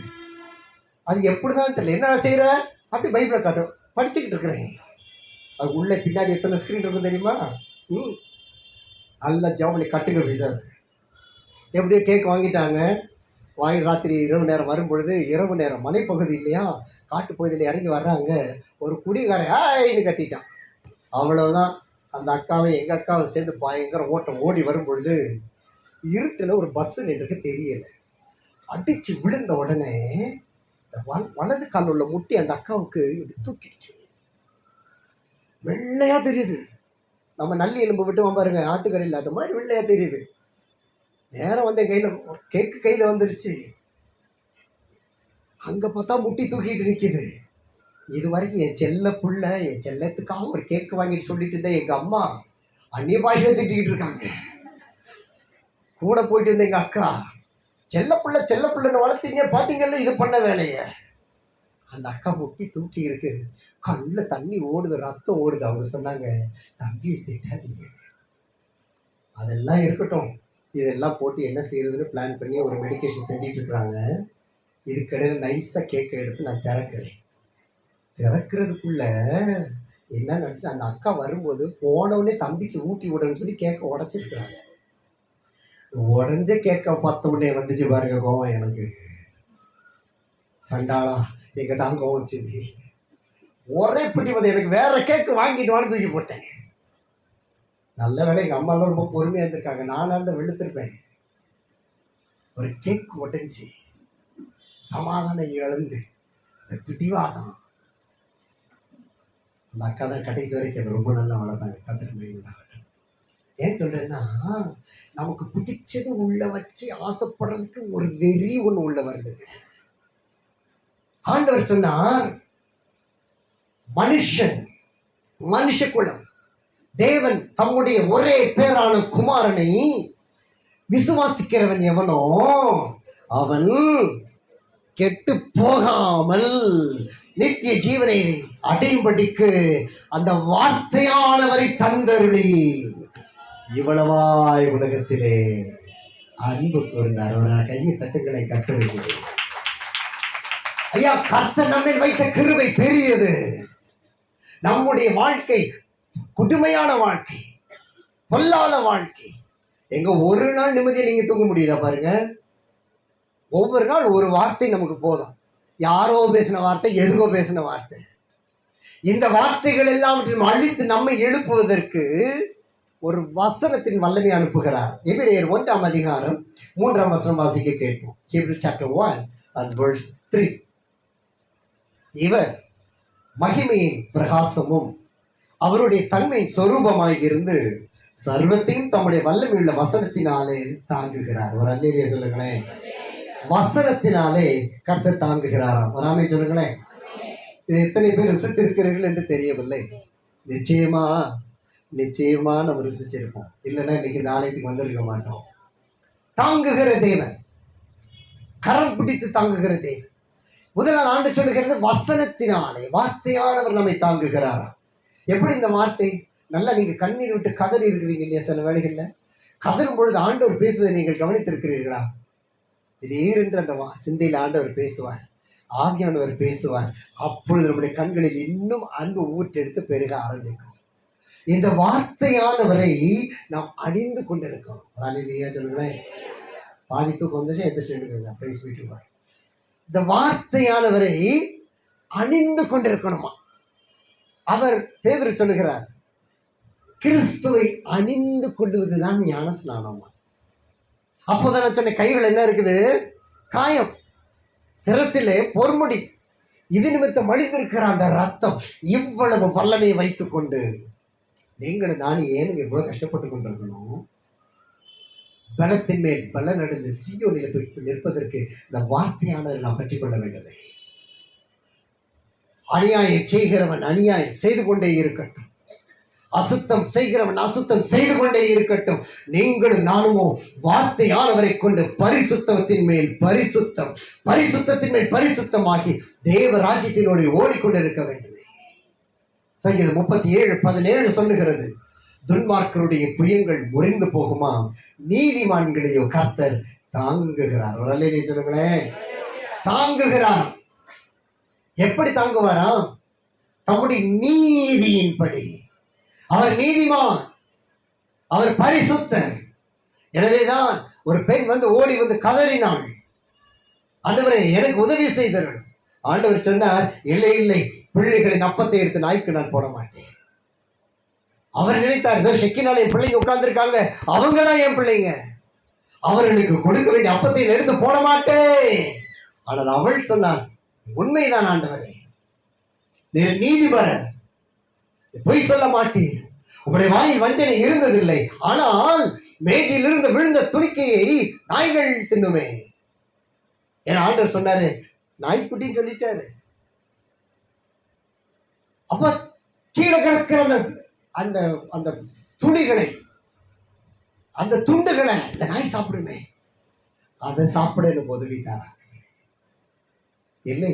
S1: அது எப்படி தான் தெரியல. என்ன செய்கிற? அப்படி பைபிளை காட்டும், படிச்சுக்கிட்டு இருக்கிறேன். அது உள்ளே பின்னாடி எத்தனை ஸ்க்ரீன் இருக்கும் தெரியுமா? நல்லா ஜோம் பண்ணி கட்டுங்க பிசாசு. எப்படியோ கேக் வாங்கிட்டாங்க. வாங்கி ராத்திரி இரவு நேரம் வரும்பொழுது, இரவு நேரம் மலைப்பகுதி இல்லையா, காட்டுப்பகுதியில் இறங்கி வர்றாங்க. ஒரு குடிகாரன் ஆயின்னு கத்திட்டான். அவ்வளோதான். அந்த அக்காவை எங்கள் அக்காவை சேர்ந்து பயங்கர ஓட்டம். ஓடி வரும்பொழுது இருட்டில் ஒரு பஸ்ஸு நின்றுக்கு தெரியலை. அடித்து விழுந்த உடனே வலது காலில் உள்ள முட்டி அந்த அக்காவுக்கு இப்படி தூக்கிடுச்சு. வெள்ளையாக தெரியுது. நம்ம நல்லி எலும்பு விட்டு பாருங்க, ஆட்டுக்கடையில் அந்த மாதிரி வெள்ளையாக தெரியுது. நேரம் வந்து என் கையில் கேக்கு கையில் வந்துருச்சு. அங்கே பார்த்தா முட்டி தூக்கிட்டு நிற்கிது. இது வரைக்கும் என் செல்ல புள்ள, என் செல்லத்துக்காக ஒரு கேக்கு வாங்கிட்டு சொல்லிட்டு இருந்தேன். எங்கள் அம்மா அந்நிய பாஷையை திட்டிக்கிட்டு இருக்காங்க. கூட போயிட்டு இருந்த எங்கள் அக்கா, செல்ல புள்ளன்னு வளர்த்தீங்க, பார்த்தீங்கல்ல இது பண்ண வேலையை. அந்த அக்கா முட்டி தூக்கி இருக்கு, கண்ணில் தண்ணி ஓடுது, ரத்தம் ஓடுது. அவங்க சொன்னாங்க, தம்பியை திட்டாதீங்க. அதெல்லாம் இருக்கட்டும், இதெல்லாம் போட்டு என்ன செய்யறதுன்னு பிளான் பண்ணி ஒரு மெடிக்கேஷன் செஞ்சிட்டு இருக்கிறாங்க. இதுக்கிடையில் நைஸாக கேக்கை எடுத்து நான் திறக்கிறேன். திறக்கிறதுக்குள்ள என்ன நினச்சி, அந்த அக்கா வரும்போது போனவுடனே தம்பிக்கு ஊட்டி விடணும்னு சொல்லி கேக்கை உடச்சிருக்கிறாங்க. உடஞ்ச கேக்கை பார்த்த உடனே வந்துச்சு பாருங்க கோவம் எனக்கு. சண்டாளா, எங்க தான் கோவம் செஞ்சு ஒரே பிடி வந்து எனக்கு வேற கேக்கு வாங்கிட்டு வான்னு தூக்கி போட்டேன். நல்ல வேலை எங்கள் அம்மாலாம் ரொம்ப பொறுமையாக இருந்திருக்காங்க. நானாக இருந்தால் வெளுத்திருப்பேன். ஒரு கேக்கு உடஞ்சி சமாதானம் இழந்து இந்த பிடிவாதம். அந்த அக்கா தான் கடைசி வரைக்கும் என்னை ரொம்ப நல்லா வளர்த்தாங்க. கற்றுட்டு ஏன் சொல்கிறேன்னா, நமக்கு பிடிச்சது உள்ள வச்சு ஆசைப்படுறதுக்கு ஒரு வெறி ஒன்று உள்ள வருதுங்க. ஆண்டவர் சொன்னார், மனுஷ குலம் தேவன் தம்முடைய ஒரே பேரான குமாரனை விசுவாசிக்கிறவன் எவனோ அவன் கெட்டு போகாமல் நித்திய ஜீவனை அடையும்படிக்கு அந்த வார்த்தையானவரை தந்தருளி இவ்வளவாய் உலகத்திலே அன்பு கூர்ந்தார். ஒரு கையை தட்டுக்களை கத்தருக்கு. ஐயா, கர்த்தர் நம்மில் வைத்த கிருபை பெரியது. நம்முடைய வாழ்க்கை கொடுமையான வாழ்க்கை, பொல்லாத வாழ்க்கை. எங்க ஒரு நாள் நிம்மதியை நீங்க தூங்க முடியுதா பாருங்க. ஒவ்வொரு நாள் ஒரு வார்த்தை நமக்கு போதும். யாரோ பேசின வார்த்தை, எதுகோ பேசின வார்த்தை. இந்த வார்த்தைகள் எல்லாவற்றையும் அழித்து நம்மை எழுப்புவதற்கு ஒரு வசனத்தின் வல்லமை அனுப்புகிறார். எபிரேயர் 1ஆம் அதிகாரம் 3ஆம் வசனம் வாசிக்க கேட்போம். Hebrews chapter 1 and verse 3. இவர் மகிமையின் பிரகாசமும் அவருடைய தன்மையின் சொரூபமாய் இருந்து சர்வத்தையும் தம்முடைய வல்லமையுள்ள வசனத்தினாலே தாங்குகிறார். ஒரு அல்லேலூயா சொல்லுங்களேன். வசனத்தினாலே கர்த்தர் தாங்குகிறாராம். ஒரு ஆமென் சொல்லுங்களேன். இது எத்தனை பேர் ருசித்திருக்கிறீர்கள் என்று தெரியவில்லை. நிச்சயமா நம்ம ருசிச்சிருப்போம். இல்லைன்னா இன்னைக்கு நாளைக்கு வந்திருக்க மாட்டோம். தாங்குகிற தேவன், கரம் பிடித்து தாங்குகிற தேவன். முதலாவது ஆண்டு சொல்லுகிறது வசனத்தினாலே, வார்த்தையானவர் நம்மை தாங்குகிறாராம். எப்படி இந்த வார்த்தை? நல்லா நீங்க கண்ணீர் விட்டு கதறி இருக்கிறீங்க இல்லையா? சில வேளைகள்ல கதறும் பொழுது ஆண்டவர் பேசுவதை நீங்கள் கவனித்திருக்கிறீர்களா? திடீரென்று அந்த சிந்தையில் ஆண்டவர் பேசுவார், ஆவியானவர் பேசுவார். அப்பொழுது நம்முடைய கண்களில் இன்னும் அன்பு ஊற்றெடுத்து பெருக ஆரம்பிக்கும். இந்த வார்த்தையானவரை நாம் அணிந்து கொண்டிருக்கோம். இல்லையா சொல்லுங்களேன். பாதி தூக்கம் வந்துச்சு, எந்த சொல்லுங்க பிரைஸ் வீட்டுவார். இந்த வார்த்தையானவரை அணிந்து கொண்டிருக்கணுமா? அவர் பேதுரு சொல்லுகிறார், கிறிஸ்துவை அணிந்து கொள்வதுதான் ஞான ஸ்நானமா. அப்போதான் நான் சொன்ன கைகள் என்ன இருக்குது? காயம், சிரசிலே பொறுமுடி, இது நிமித்தம் மலிந்திருக்கிற அந்த ரத்தம். இவ்வளவு வல்லமையை வைத்துக்கொண்டு நீங்களும் நானும் ஏனுங்க இவ்வளவு கஷ்டப்பட்டு கொண்டிருக்கணும்? பலத்தின் மேல் பலன் அடைந்து சீயோனில் நிற்பதற்கு இந்த வார்த்தையானவரை நாம் பற்றி கொள்ள வேண்டுமே. அநியாயம் செய்கிறவன் அநியாயம் செய்து கொண்டே இருக்கட்டும், அசுத்தம் செய்கிறவன் அசுத்தம் செய்து கொண்டே இருக்கட்டும். நீங்களும் நானுமோ வார்த்தையானவரை கொண்டு பரிசுத்தத்தின் மேல் பரிசுத்தம், பரிசுத்தத்தின் மேல் பரிசுத்தமாகி தேவ ராஜ்யத்தினோடு ஓடிக்கொண்டிருக்க வேண்டுமே. சங்கீதம் 37:17 சொல்லுகிறது, துன்மார்க்கருடைய புயங்கள் முறிந்து போகுமா, நீதிமான்களையோ கர்த்தர் தாங்குகிறார். ஒரு அல்லேலூயா சொல்லுங்களேன். தாங்குகிறார். எப்படி தாங்குவாராம்? தம்முடைய நீதியின்படி. அவர் நீதிமான், அவர் பரிசுத்தர். எனவேதான் ஒரு பெண் வந்து ஓடி வந்து கதறினாள், ஆண்டவரே எனக்கு உதவி செய்தர்கள். ஆண்டவர் சொன்னார், இல்லை இல்லை, பிள்ளைகளின் அப்பத்தை எடுத்து நாய்க்கு நான் போட மாட்டேன். அவர் நினைத்தார், ஏதோ ஷெக்கினால என் பிள்ளைங்க உட்கார்ந்துருக்காங்க, அவங்க தான் என் பிள்ளைங்க, அவர்களுக்கு கொடுக்க வேண்டிய அப்பத்தை எடுத்து போட மாட்டேன். ஆனால் அவள் சொன்னார், உண்மைதான் ஆண்டவரே, நீர் நீதிபரர், பொய் சொல்ல மாட்டீர், உங்களுடைய வாயில் வஞ்சனை இருந்ததில்லை. ஆனால் மேஜையிலிருந்து விழுந்த துணிக்கையை நாய்கள் தின்னுமே. என ஆண்டவர் சொன்னாரு, நாய்க்குட்டின்னு சொல்லிட்டாரு. அப்ப கீழே கிடக்கிற அந்த அந்த துணிகளை, அந்த துண்டுகளை இந்த நாய் சாப்பிடுமே, அதை சாப்பிட எனக்கு உதவித்தாரா? இல்லை,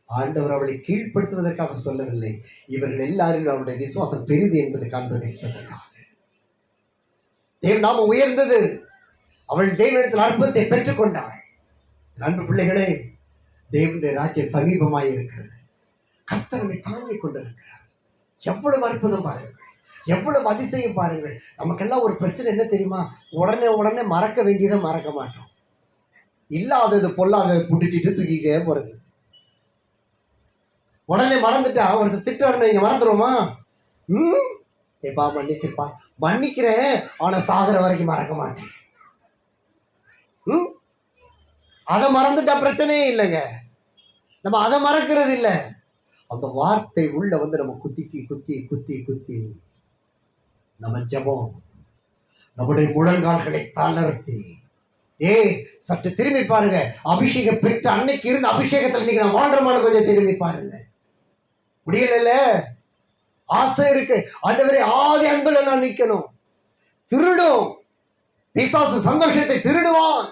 S1: ஆண்டவர் அவளை கீழ்ப்படுத்துவதற்காக சொல்லவில்லை. இவர்கள் எல்லாரும் அவருடைய விசுவாசம் பெரிது என்பது காண்பதற்காக. தேவ நாம உயர்ந்தது, அவள் தேவனிடத்தில் அற்புதத்தை பெற்றுக்கொண்டாள். அன்பு பிள்ளைகளே, தேவனுடைய ராஜ்யம் சமீபமாய் இருக்கிறது. கர்த்தர் நம்மை தாங்கிக் கொண்டிருக்கிறார். எவ்வளவு அற்புதம் பாருங்கள், எவ்வளவு அதிசயம் பாருங்கள். நமக்கெல்லாம் ஒரு பிரச்சனை என்ன தெரியுமா? உடனே மறக்க வேண்டியதை மறக்க மாட்டோம். இல்லாதது பொல்லாதது புடிச்சிட்டு தூக்கிட்டே போறது. உடனே மறந்துட்டா ஒருத்தர் திட்டுறன்னு இங்க மறந்துடுவோமா? ஏப்பா மன்னிச்சுப்பா, மன்னிக்கிறேன், ஆனா சாகிற வரைக்கும் மறக்க மாட்டேன். அதை மறந்துட்டா பிரச்சனையே இல்லைங்க. நம்ம அதை மறக்கிறது இல்லை. அந்த வார்த்தை உள்ள வந்து நம்ம குத்தி நம்ம ஜெபம், நம்முடைய முழங்கால்களை தளர்த்தி, சற்று திரும்பி பாருங்க. அபிஷேகம் பெற்ற அன்னைக்கு இருந்த அபிஷேகத்தில் இன்னைக்கு நான் வாழ்றமான கொஞ்சம் திரும்பி பாருங்க. முடியல, ஆசை இருக்கு. ஆண்டவரே, ஆதி அன்புல நான் நிக்கணும். திருடும் பிசாசு சந்தோஷத்தை திருடுவான்,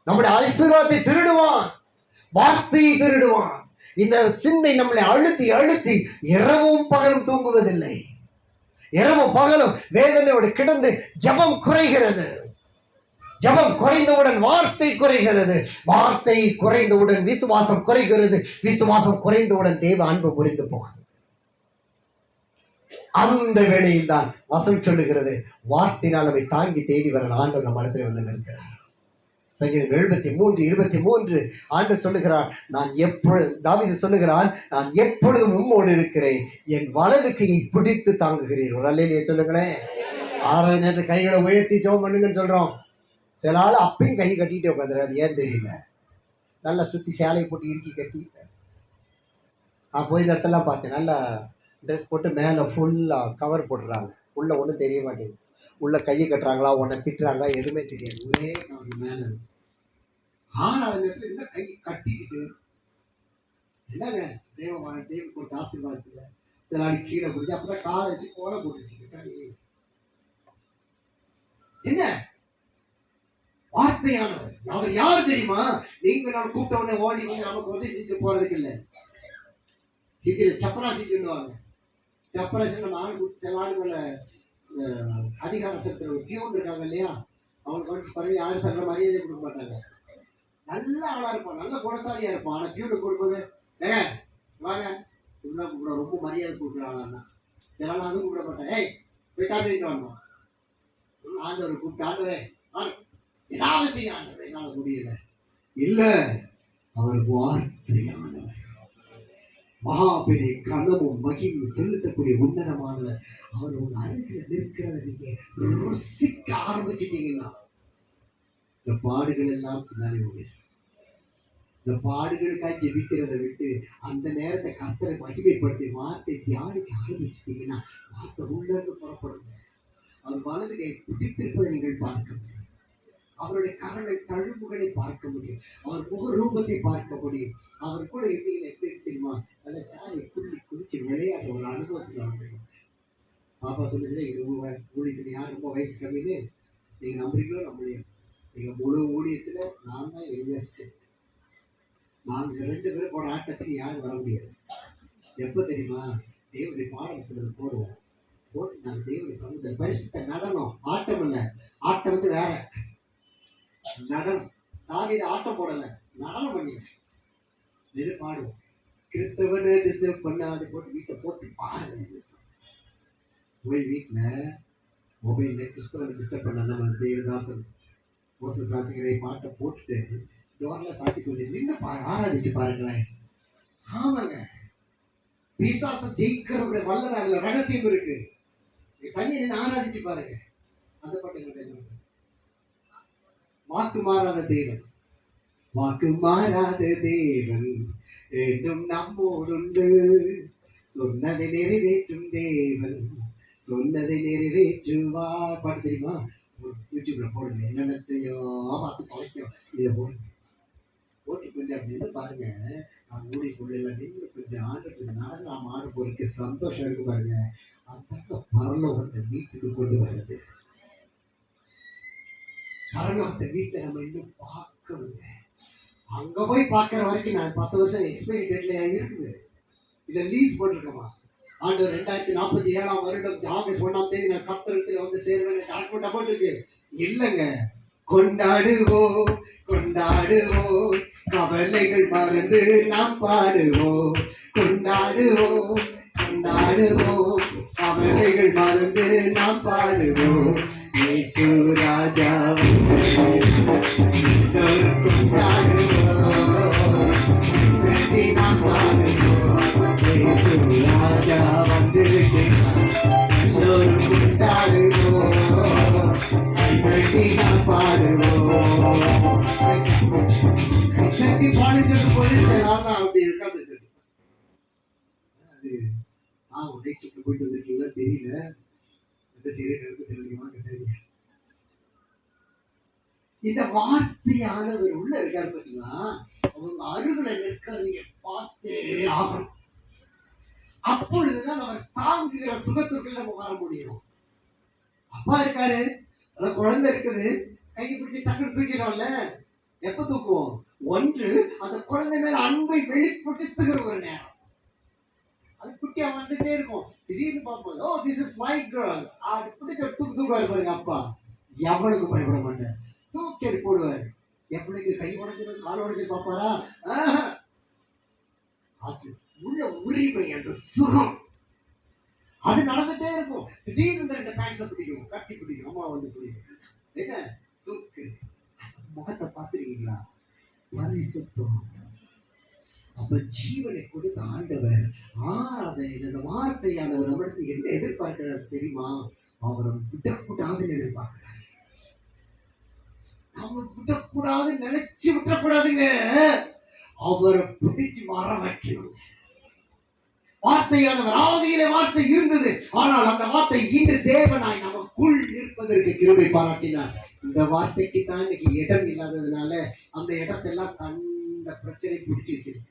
S1: நம்முடைய ஆசீர்வாதத்தை திருடுவான், வார்த்தையை திருடுவான். இந்த சிந்தை நம்மளை அழுத்தி அழுத்தி இரவும் பகலும் தூங்குவதில்லை. இரவும் பகலும் வேதனையோடு கிடந்து ஜபம் குறைகிறது. ஜபம் குறைந்தவுடன் வார்த்தை குறைகிறது. வார்த்தை குறைந்தவுடன் விசுவாசம் குறைகிறது. விசுவாசம் குறைந்தவுடன் தேவ அன்பு முறிந்து போகிறது. அந்த வேளையில் தான் வசனம் சொல்லுகிறது, வார்த்தையினால் அவை தாங்கி தேடி வர ஆண்டவர் நம் இடத்துல வந்து நிற்கிறார். சங்கீதம் 73:23 ஆண்டவர் சொல்லுகிறார், நான் எப்பொழுது, தாவீது சொல்லுகிறான், நான் எப்பொழுதும் உம்மோடு இருக்கிறேன், என் வலது கையை பிடித்து தாங்குகிறீர். ஒரு அல்லேலூயா சொல்லுங்களேன். 6 நேரத்தில் கைகளை உயர்த்தி ஜெபம் பண்ணுங்கன்னு சொல்றோம். சில ஆள் அப்பயும் கை கட்டிட்டு உட்காந்துரு, ஏன் தெரியல. நல்லா சுற்றி சேலை போட்டு இறுக்கி கட்டி, நான் போய் இந்த இடத்தெல்லாம் பார்த்தேன். நல்லா ட்ரெஸ் போட்டு மேலே ஃபுல்லாக கவர் போட்டுறாங்க, உள்ளே ஒன்றும் தெரிய மாட்டேங்குது. உள்ள கையை கட்டுறாங்களா, உன்னை திட்டுறாங்களா, எதுவுமே தெரியாது. ஒரே மேலே 6வது நேரத்தில் என்ன கை கட்டிக்கிட்டு என்னங்க தேவ போட்டு ஆசீர்வாதத்தில் சில ஆள் கீழே குடிச்சு அப்பதான் காலை வச்சு கோலை போட்டுட்டு என்ன வார்த்தையானவர். அவர் யார் தெரியுமா? நீங்க நான் கூப்பிட்ட உடனே ஓடி வந்து நமக்கு உதவி செஞ்சு போறதுக்கு இல்லை. இதுல சப்பராசி சொல்லுவாங்க. சப்பராசி நம்ம ஆள் கொடுத்து சில ஆள் மேல அதிகாரம் செலுத்துற ஒரு பியூன் இருக்காங்க இல்லையா, அவங்களுக்கு கவனிச்சு பாருங்க, யாரும் சொல்ற மரியாதை கொடுக்க மாட்டாங்க. நல்ல ஆளா இருப்பான், நல்ல குணசாலியா இருப்பான். ஆனா பியூனுக்கு கொடுக்கும்போது வாங்க கூப்பிட ரொம்ப மரியாதை கொடுக்குறாங்கன்னா சில ஆள் அதுவும் கூப்பிட மாட்டேன். ஏய் போய் காப்பிட்டு வரணும். ஆண்டவர் கூப்பிட்டு, ஆண்டவரே ஏதாவது செய்ய ஆண்டவர், என்னால முடியல. இல்ல, அவர் வார்த்தையானவர், மகா பெரிய கனமும் மகிமும் செலுத்தக்கூடிய உன்னதமானவர். அவர் உங்க அருகில் நிற்கிறத நீங்க ருசிக்க ஆரம்பிச்சிட்டீங்கன்னா இந்த பாடுகள் எல்லாம் பின்னாடி ஓடிடும். இந்த பாடுகளுக்காக ஜெபிக்கிறத விட்டு அந்த நேரத்தை கர்த்தரை மகிமைப்படுத்தி வார்த்தை தியானிக்க ஆரம்பிச்சிட்டீங்கன்னா வார்த்தை உள்ள இருந்து புறப்படுங்க. அவர் வலது கை பிடித்திருப்பதை நீங்கள் பார்க்க முடியும். அவருடைய கரலை தழும்புகளை பார்க்க முடியும். அவர் முக ரூபத்தை பார்க்க முடியும். அவர் கூட இருந்தீங்க எப்படி தெரியுமா? நல்ல ஜாலியை குளிச்சு விளையாடுற ஒரு அனுபவத்தில் வந்துடும். பாப்பா சொல்லிச்சு, எங்க ஊழியத்துல யார் ரொம்ப வயசு கம்மின்னு நீங்க நம்புறீங்களோ நம்மளையும், எங்க முழு ஊழியத்துல நான் தான் இன்வெஸ்ட். நாங்க 2 பேரும் போற ஆட்டத்துக்கு யாரும் வர முடியாது. எப்ப தெரியுமா? தேவனுடைய பாடல் சிலர் போடுவோம், போட்டு நாங்கள் தேவனுடைய சமூகத்தை பரிசுத்த நடனம். ஆட்டம் இல்லை, ஆட்டம் வந்து வேற நடனம். தாவீது ஆட்டம் போடல, நடனம் பண்ணினேன். நெரு பாடுவோம். கிறிஸ்தவனை டிஸ்டர்ப் பண்ணாது போட்டு வீட்டில் போட்டு பாருங்க. போய் வீட்டில் மொபைல்ல கிறிஸ்தவனை டிஸ்டர்ப் பண்ண நம்ம தேவதாசன் மோசஸ் ராசிகரை பாட்டை போட்டுட்டு டோர்ல சாத்தி கொஞ்சம் நின்று ஆராதிச்சு பாருங்களேன். ஆமாங்க, பிசாச ஜெயிக்கிற வல்லனால ரகசியம் இருக்கு. தண்ணி ஆராதிச்சு பாருங்க. அந்த பாட்டு வாக்கு மாறாத தேவன், வாக்கு மாறாத தேவன் என்றும் நம்மோடுண்டு, சொன்னதை நிறைவேற்றும் தேவன், சொன்னதை நிறைவேற்றுவார். பாட்டு தெரியுமா? யூடியூப்ல போடுங்க, என்னென்னத்தையோ பார்த்து குறைக்கும். இதை போடுங்க, போட்டு கொஞ்சம் அப்படின்னு பாருங்க. நான் ஊழிக்குள்ள நின்று கொஞ்சம் ஆண்டுக்கு நடனம் ஆடு போறதுக்கு சந்தோஷம் இருக்கு பாருங்க. அந்த பரலோகத்தை வீட்டுக்கு கொண்டு வருது. பரலோகத்தை வீட்டை நம்ம இன்னும் பார்க்கணுங்க. அங்க போய் பார்க்கிற வரைக்கும் நான் 10 வருஷம் எக்ஸ்பைரி டேட்ல இருக்குது. இல்ல லீஸ் போட்டிருக்கமா? ஆண்டு 2047ஆம் வருடம் ஆகஸ்ட் 1ஆம் தேதி நான் கர்த்தரிடத்தில் வந்து சேருவேன் டாக்குமெண்ட் போட்டிருக்கு. இல்லைங்க, கொண்டாடுவோம் கொண்டாடுவோம், கவலைகள் மறந்து நாம் பாடுவோம். கொண்டாடுவோம் கொண்டாடுவோம், கவலைகள் மறந்து நாம் பாடுவோம். இயேசு ராஜா கொண்டாடுவோம், நாம் பாடுவோம். இயேசு ராஜா வந்திருக்கிறார், எல்லோரும் கொண்டாடுவோம், கைதட்டி நாம் பாடுவோம். கைதட்டி பாடுகிற போது அப்படி இருக்காது. அது உடைச்சுட்டு போயிட்டு வந்திருக்கீங்களா தெரியல, தெரியுமா தெரியல. இந்த வார்த்தையானவர் உள்ள இருக்காரு பார்த்தீங்களா? அவங்க அருகில நிற்க நீங்க பார்த்தே ஆகணும். அப்பொழுதுதான் நம்ம தாங்குகிற சுகத்திற்குள்ள நம்ம வர முடியும். அப்பா இருக்காரு, குழந்தை இருக்குது, கையை பிடிச்சி டக்குனு தூக்கிறோம்ல, எப்ப தூக்குவோம்? ஒன்று, அந்த குழந்தை மேல அன்பை வெளிப்படுத்துகிற ஒரு நேரம். அது குட்டியா வந்துட்டே இருக்கும். திடீர்னு பார்ப்போம், oh this is my girl, அது பிடிச்ச தூக்குவாரு பாருங்க அப்பா. எவனுக்கு பயப்பட மாட்டார், தூக்கி போடுவார். எவனுக்கு கை உடைஞ்சது கால் உடைஞ்சு பார்ப்பாரா? அது உள்ள உரிமை என்ற சுகம் அது நடந்துட்டே இருக்கும். திடீர்னு ரெண்டு பேண்ட்ஸை பிடிக்கும், கட்டி பிடிக்கும், அம்மா வந்து பிடிக்கும். என்ன தூக்கு, முகத்தை பார்த்துருக்கீங்களா? பரிசுத்தம். அப்ப ஜீவனை கொடுத்த ஆண்டவர் ஆராதனையில் இந்த வார்த்தையானவர் நம்மளுக்கு என்ன எதிர்பார்க்கிறார் தெரியுமா? அவரை விடக்கூடாதுன்னு எதிர்பார்க்கிறார். நம்ம விடக்கூடாதுன்னு நினைச்சு விட்டுறக்கூடாதுங்க, அவரை பிடிச்சு வர வைக்கணும். வார்த்தையானவர் ஆதியிலே வார்த்தை இருந்தது, ஆனால் அந்த வார்த்தை இன்று தேவனாய் நமக்குள் இருப்பதற்கு கிருபை பாராட்டினார். இந்த வார்த்தைக்கு தான் இன்னைக்கு இடம் இல்லாததுனால அந்த இடத்தெல்லாம் கண்ட பிரச்சனை பிடிச்சு வச்சிருக்கு.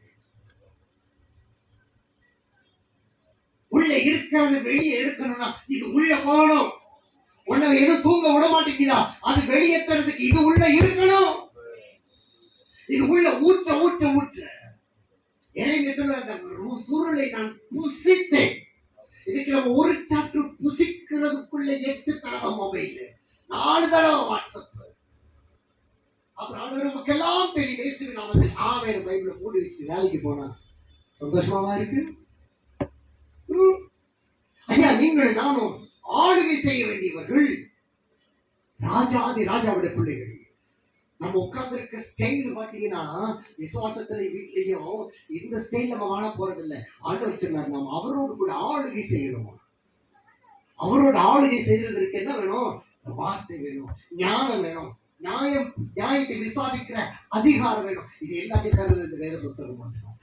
S1: உள்ள இருக்கிறது வெளியே எடுக்கணும்னா இது உள்ள போகணும். உன்னை எது தூங்க விட மாட்டேங்குதா, அது வெளியேற்றுறதுக்கு இது உள்ள இருக்கணும். இது உள்ள ஊற்ற ஊற்ற ஊற்ற சுருளை நான் புசித்தேன். இன்னைக்கு நம்ம ஒரு சாப்டர் புசிக்கிறதுக்குள்ள 8 தடவை மொபைல், 4 தடவை வாட்ஸ்அப். அப்புறம் நமக்கு எல்லாம் தெரியும் இயேசுவின் நாமத்தில் ஆமென் பைபிளை மூடி வச்சு வேலைக்கு போனா சந்தோஷமாவா இருக்கு? ஐயா, நீங்கள் நானும் ஆளுகை செய்ய வேண்டியவர்கள், ராஜாதி ராஜாவுடைய பிள்ளைகள். நம்ம உட்கார்ந்து இருக்க ஸ்டைல் பாத்தீங்கன்னா விசுவாசத்துல வீட்லயும் இந்த ஸ்டைல் நம்ம வாழ போறது இல்லை. ஆண்டவர் சொன்னார், நாம் அவரோடு கூட ஆளுகை செய்யணும். அவரோட ஆளுகை செய்யறதற்கு என்ன வேணும்? வார்த்தை வேணும், ஞானம் வேணும், நியாயத்தை விசாரிக்கிற அதிகாரம் வேணும். இது எல்லாத்தையும் தருவது இந்த வேத புஸ்தகம் மட்டும்.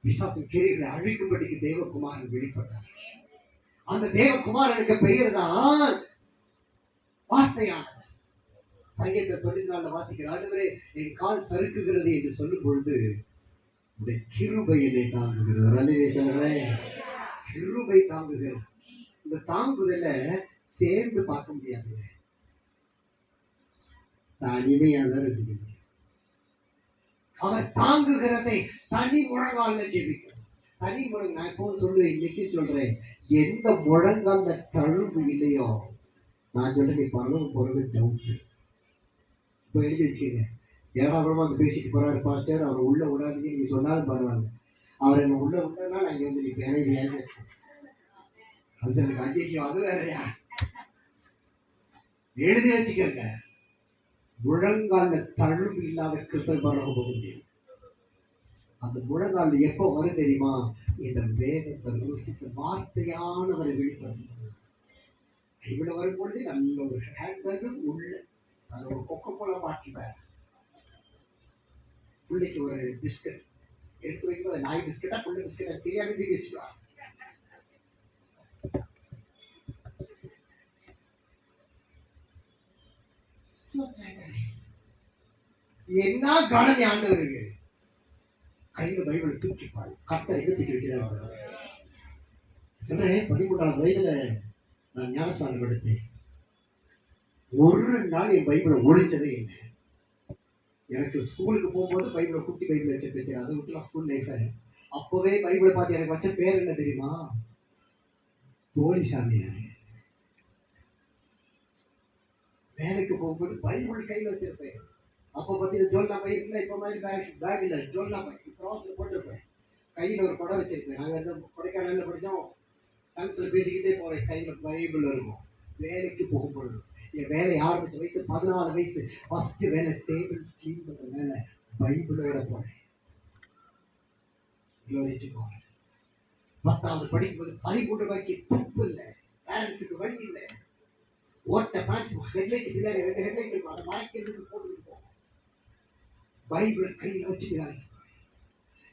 S1: பிசாசின் கிரியைகளை அழிக்கும்படிக்கு தேவகுமாரன் வெளிப்பட்டார். அந்த தேவகுமாரனுக்கு பெயர் தான் வார்த்தையானவர். சங்கீத 94 வாசிக்கிற, ஆண்டவரே என் கால் சறுக்குகிறது என்று சொல்லும் பொழுது உடைய கிருபை என்னை தாங்குகிறது. அல்லேலூயா சொல்லுங்களேன். கிருபை தாங்குகிறது. இந்த தாங்குதல சேர்ந்து பார்க்க முடியாது, தனிமையாக வச்சுக்க. அவர் தாங்குகிறதை தனி முழங்கால ஜெபிக்கணும். தனி முழங்கால். நான் இப்போ சொல்லுவேன், இன்னைக்கு சொல்றேன், எந்த முழங்கால தழும்பு இல்லையோ நான் சொல்றேன், நீ பரலோகம் போறது டவுட். இப்போ எழுதி வச்சுக்கங்க. ஏடாபுரமா வந்து பேசிட்டு போறாரு பாஸ்டர், அவரை உள்ள விடாதீங்க நீங்க சொன்னாலும் பரவாயில்ல. அவர் என்ன உள்ள விட்டா நான் இங்க வந்து நிற்பேன். எனக்கு ஏதாச்சு அது எனக்கு அஞ்சு, அது வேறையா? எழுதி வச்சுக்கங்க. முழங்கால தழும்பு இல்லாத கிறிஸ்தவ பரலோகம் போக முடியாது. அந்த முழங்கால் எப்போ வரும் தெரியுமா? இந்த வேதத்தை ருசித்த வார்த்தையானவரை வெளிப்படுத்த இவ்வளவு வரும்பொழுது நல்ல ஒரு ஹேண்ட்பேக் உள்ள அது ஒரு கொக்கோ கோலா பாட்டில் பிள்ளைக்கு ஒரு பிஸ்கட் எடுத்து வைக்கும்போது நாய் பிஸ்கட்டா புள்ள பிஸ்கட்டா தெரியாம தூக்கி வச்சுக்கலாம். என்ன கணனி ஆண்டவருக்கு கையில பைபிளை தூக்கிப்பாரு. கர்த்தர் எடுத்துக்கு வைக்கிறார். சொல்றேன், 13ஆவது வயதுல நான் ஞானஸ்நானம் எடுத்தேன். ஒரு நாள் என் பைபிளை ஒழிச்சதே இல்லை. எனக்கு ஸ்கூலுக்கு போகும்போது பைபிளை குட்டி பைபிள் வச்சு அதை விட்டு ஸ்கூல் லைஃப். அப்பவே பைபிளை பார்த்து எனக்கு வச்ச பேர் என்ன தெரியுமா? போலிசாமியாரு. வேலைக்கு போகும்போது பைபிள் கையில் வச்சிருப்பேன். அப்போ பார்த்தீங்கன்னா ஜோல்னா பை இல்லை, இப்போ மாதிரி பேக் இல்லை, ஜோல்னா பை க்ராஸில் போட்டிருப்பேன். கையில் ஒரு கொடை வச்சிருப்பேன். நாங்கள் வந்து கொடைக்கானலில் படித்தோம். டங்ஸில் பேசிக்கிட்டே போவேன், கையில் பைபிள் இருக்கும். வேலைக்கு போகும்பொழுது என் வேலை ஆரம்பிச்ச வயசு 14 வயசு. ஃபர்ஸ்ட் வேலை டேபிள் கிளீன் பண்ணுற வேலை பைபிளோட போனேன். 10வது படிக்கும்போது 13 ரூபாய்க்கு துப்பு இல்லை, பேரண்ட்ஸுக்கு வழி இல்லை. ஓட்ட பேண்ட்ஸ் ஹெட்லைட் பின்னாடி 2 ஹெட்லைட் இருக்கும், அதை மறைக்கிறதுக்கு போட்டுருப்போம். பைபிளை கையில் வச்சுக்கிறாங்க.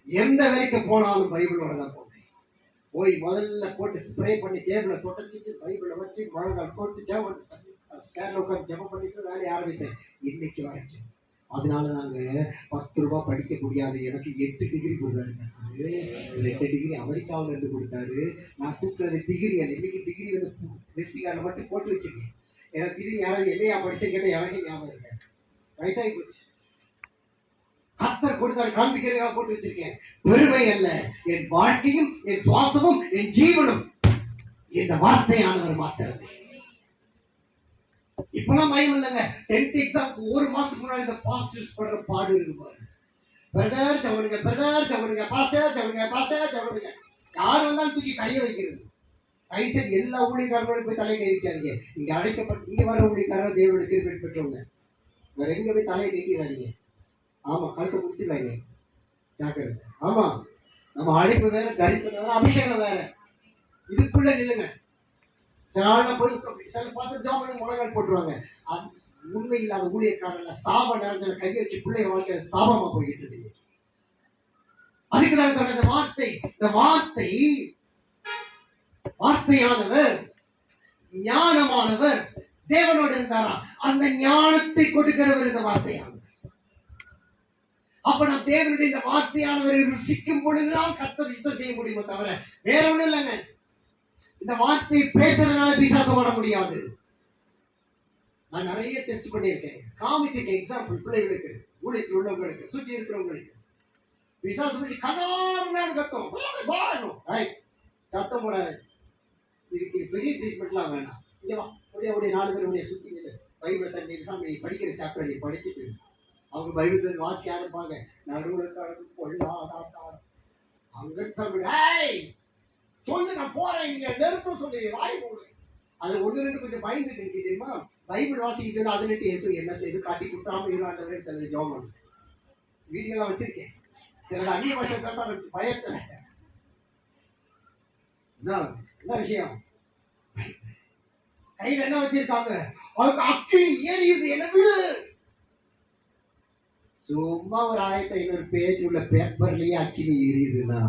S1: எந்த வேலைக்கு போனாலும் பைபிளோட தான் போனேன். போய் முதல்ல போட்டு ஸ்ப்ரே பண்ணி டேபிளை தொடச்சிட்டு பைபிளை வச்சு முழங்கால் போட்டு ஸ்கேர்ல உட்காந்து ஜெபம் பண்ணிட்டு வேலையை ஆரம்பித்தேன் இன்னைக்கு வரைக்கும். அதனால தாங்க 10 ரூபாய் படிக்க முடியாது எனக்கு 8 டிகிரி கொடுத்தாருங்க. 2 டிகிரி அமெரிக்காவில் இருந்து கொடுத்தாரு. நான் தூக்குறது டிகிரி அல்ல. இன்னைக்கு டிகிரி வந்து வெஸ்ட் கார்டில் மட்டும் போட்டு வச்சிருக்கேன். எனக்கு திடீர்னு யாராவது என்னையா படிச்சேன்னு கேட்டால் எனக்கு ஞாபகம் இருக்காது. வயசாகி போச்சு. கர்த்தர் கொடுத்தாரு, காண்பிக்கிறதுக்காக போட்டு வச்சிருக்கேன். பெருமை அல்ல, என் வாழ்க்கையும் என் சுவாசமும் என் ஜீவனும் இந்த வார்த்தையானவர் மாத்திரமே. இப்பெல்லாம் பயம் இல்லைங்க. 10th எக்ஸாம்க்கு ஒரு மாசத்துக்கு முன்னாடி இந்த பாஸ்டர்ஸ் படுற பாடு இருக்குவாரு. பிரதர் சவடுங்க, பிரதர் சவடுங்க, பாஸ்டர் சவடுங்க, பாஸ்டர் சவடுங்க. யார் வந்தாலும் தூக்கி கையை வைக்கிறது. தயவுசெய்து எல்லா ஊழியக்காரர்களும் போய் தலையை கை வைக்காதீங்க. இங்க அழைக்கப்பட்டு இங்க வர ஊழியக்காரர்கள் தேவனுடைய கிருபை பெற்றவங்க. வேற எங்க போய் தலையை நீட்டிடாதீங்க. ஆமா, கழுத்தை முடிச்சிடலாங்க. ஜாக்கிரதை. ஆமா, நம்ம அழைப்பு வேற, தரிசனம் வேற, அபிஷேகம் வேற. இதுக்குள்ள நில்லுங்க. சில போய் சில பார்த்து ஜாமன் முழங்கால் போட்டுருவாங்க. அது உண்மை இல்லாத ஊழியக்காரர்கள் சாப நிறைஞ்ச கையை வச்சு பிள்ளைய வாழ்க்கையில சாபமா போய்கிட்டு இருக்கு. அதுக்கு நான் சொன்ன இந்த வார்த்தையானவர் ஞானமானவர் தேவனோடு இருந்தாராம். அந்த ஞானத்தை கொடுக்கிறவர் இந்த வார்த்தையானவர். அப்ப நாம் தேவனுடைய இந்த வார்த்தையானவரை ருசிக்கும் பொழுதுதான் கர்த்தர் யுத்தம் செய்ய முடியுமோ தவிர வேற ஒண்ணும் இல்லைங்க. இந்த வார்த்தையை பேசுறதுனால பிசாசம் ஓட முடியாது. நான் நிறைய டெஸ்ட் பண்ணியிருக்கேன், காமிச்சிருக்கேன். எக்ஸாம்பிள் பிள்ளைகளுக்கு, ஊழியத்தில் உள்ளவங்களுக்கு, சுற்றி இருக்கிறவங்களுக்கு. பிசாசம் பண்ணி கண்ணான்னு கத்தம் சத்தம் போடாது. இதுக்கு பெரிய ட்ரீட்மெண்ட்லாம் வேணாம். இங்கே வா, உடைய 4 பேர் உடைய சுற்றி நின்று பைபிளை தண்ணி நீ படிக்கிற சாப்டர் நீ படிச்சுட்டு அவங்க பைபிள் வாசி ஆரம்பிப்பாங்க. நடுவில் பொல்லாதான் அங்க சொல்லு, நான் போறேன், இங்க நிறுத்த சொல்லி வாய் போடு. அது 1-2 கொஞ்சம் பயந்துட்டு இருக்கு தெரியுமா? பைபிள் வாசிக்கிட்டு அது நட்டு இயேசு என்ன செய்து காட்டி கொடுத்தாம இருவாண்டவரேன்னு சிலது ஜோம் வீடியோலாம் வச்சிருக்கேன். சிலது அந்நிய பாஷை பேச ஆரம்பிச்சு பயத்துல. என்ன விஷயம்? கையில என்ன வச்சிருக்காங்க? அவருக்கு அக்கினி ஏறியது, என்ன விடு. சும்மா ஒரு 1500 பேஜ் உள்ள பேப்பர்லயே அக்கினி எரியுதுன்னா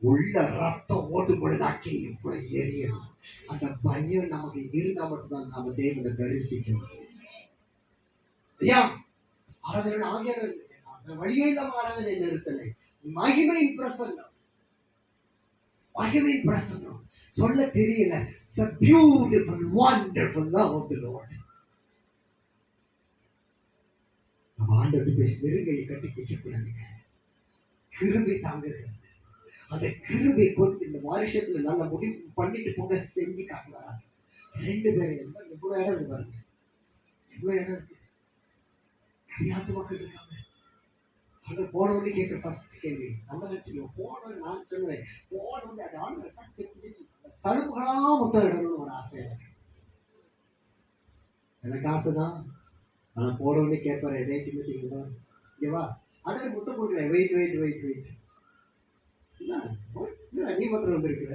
S1: உள்ள ரத்தம் ஓட்டு பொழுது அக்கினி எவ்வளவு எரியும். அந்த பயம் நமக்கு இருந்தா மட்டும்தான் நாம தேவனை தரிசிக்கணும். ஆராதனை ஆகியோர் அந்த வழியே இல்லாம ஆராதனை நிறுத்தலை. மகிமையின் பிரசன்னம், மகிமையின் பிரசன்னம் சொல்ல தெரியல. The beautiful, wonderful love of the Lord. நம்ம ஆண்டவரை பேசி நெருங்கையை கட்டி பிடிக்கக்கூடாதுங்க. கிருபை தாங்குகிறது. அந்த கிருபை கொண்டு இந்த வருஷத்துல நல்ல முடிவு பண்ணிட்டு போங்க, செஞ்சு காட்டுவாரா. 2 பேர் எவ்வளவு இடம் இருக்கு பாருங்க, எவ்வளவு இடம் இருக்கு. நிறையாத்து மக்கள் இருக்காங்க. அங்க போனவொடனே கேட்கிற ஃபர்ஸ்ட் கேள்வி நம்ம நினைச்சுக்கோம். போன நான் சொல்லுவேன், போனவொடனே அது ஆண்டு தழுப்புகளா மொத்தம் இடணும்னு ஒரு ஆசை எனக்கு ஆசைதான். ஆனா போனவொடனே கேட்பாரு, ரேட்டு மீட்டிங்களா இங்கேவா ஆர்டர் முத்தம் கொடுக்குறேன், வெயிட் வெயிட் வெயிட் வெயிட். நீ மாத்திரம் வந்திருக்கிற,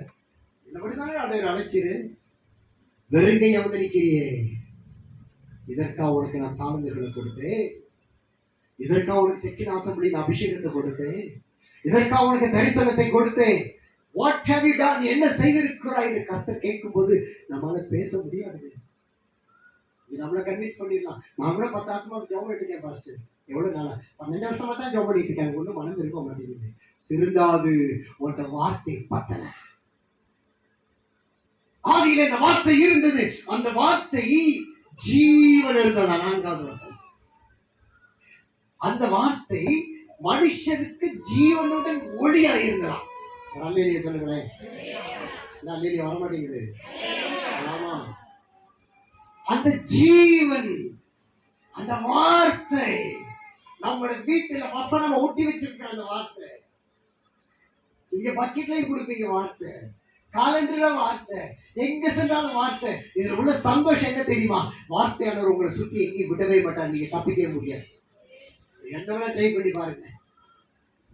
S1: என்ன பண்ணிதானே ஆர்டர் அழைச்சிரு. வெறுங்கை வந்து நிற்கிறியே, இதற்கா உனக்கு நான் தாளந்துகளை கொடுத்தேன், இதற்கா உனக்கு செக்கின் ஆசம்பிளின் அபிஷேகத்தை கொடுத்தேன், இதற்கா உனக்கு தரிசனத்தை கொடுத்தேன். What have you done? என்ன செய்திருக்கிறாய் என்று கர்த்தர் கேட்கும் போது நம்மளால பேச முடியாது. நம்மள கன்வின்ஸ் பண்ணிடலாம். நான் கூட 10 ஆத்மா ஜெபம் எடுத்துக்கேன். ஃபர்ஸ்ட் எவ்வளவு நாளா 12 வருஷமா தான் ஜெபம் பண்ணிட்டு இருக்கேன். ஒன்றும் மனம் இருக்க மாட்டேங்குது. திருந்தாது உன்ட வார்த்தை பத்தல. ஆதியில இந்த வார்த்தை இருந்தது, அந்த வார்த்தை ஜீவன் இருந்ததா. 4வது வசனம். அந்த வார்த்தை மனுஷருக்கு ஜீவனுடன் ஒளியா இருந்ததா. அல்லேலூயா சொல்லுங்களேன். அல்லேலூயா வர மாட்டேங்குது. ஆமா, அந்த ஜீவன், அந்த வார்த்தை நம்மளோட வீட்டுல வசனம் ஒட்டி வச்சிருக்கிற அந்த வார்த்தை. இங்க பக்கெட்லயும் கொடுப்பீங்க வார்த்தை, காலண்டர்ல வார்த்தை, எங்க சென்றாலும் வார்த்தை. இதுல உள்ள சந்தோஷம் என்ன தெரியுமா? வார்த்தையானவர் உங்களை சுத்தி எங்கேயும் விடவே மாட்டார். நீங்க தப்பிக்கவே முடியாது. எந்த வேணா ட்ரை பண்ணி பாருங்க.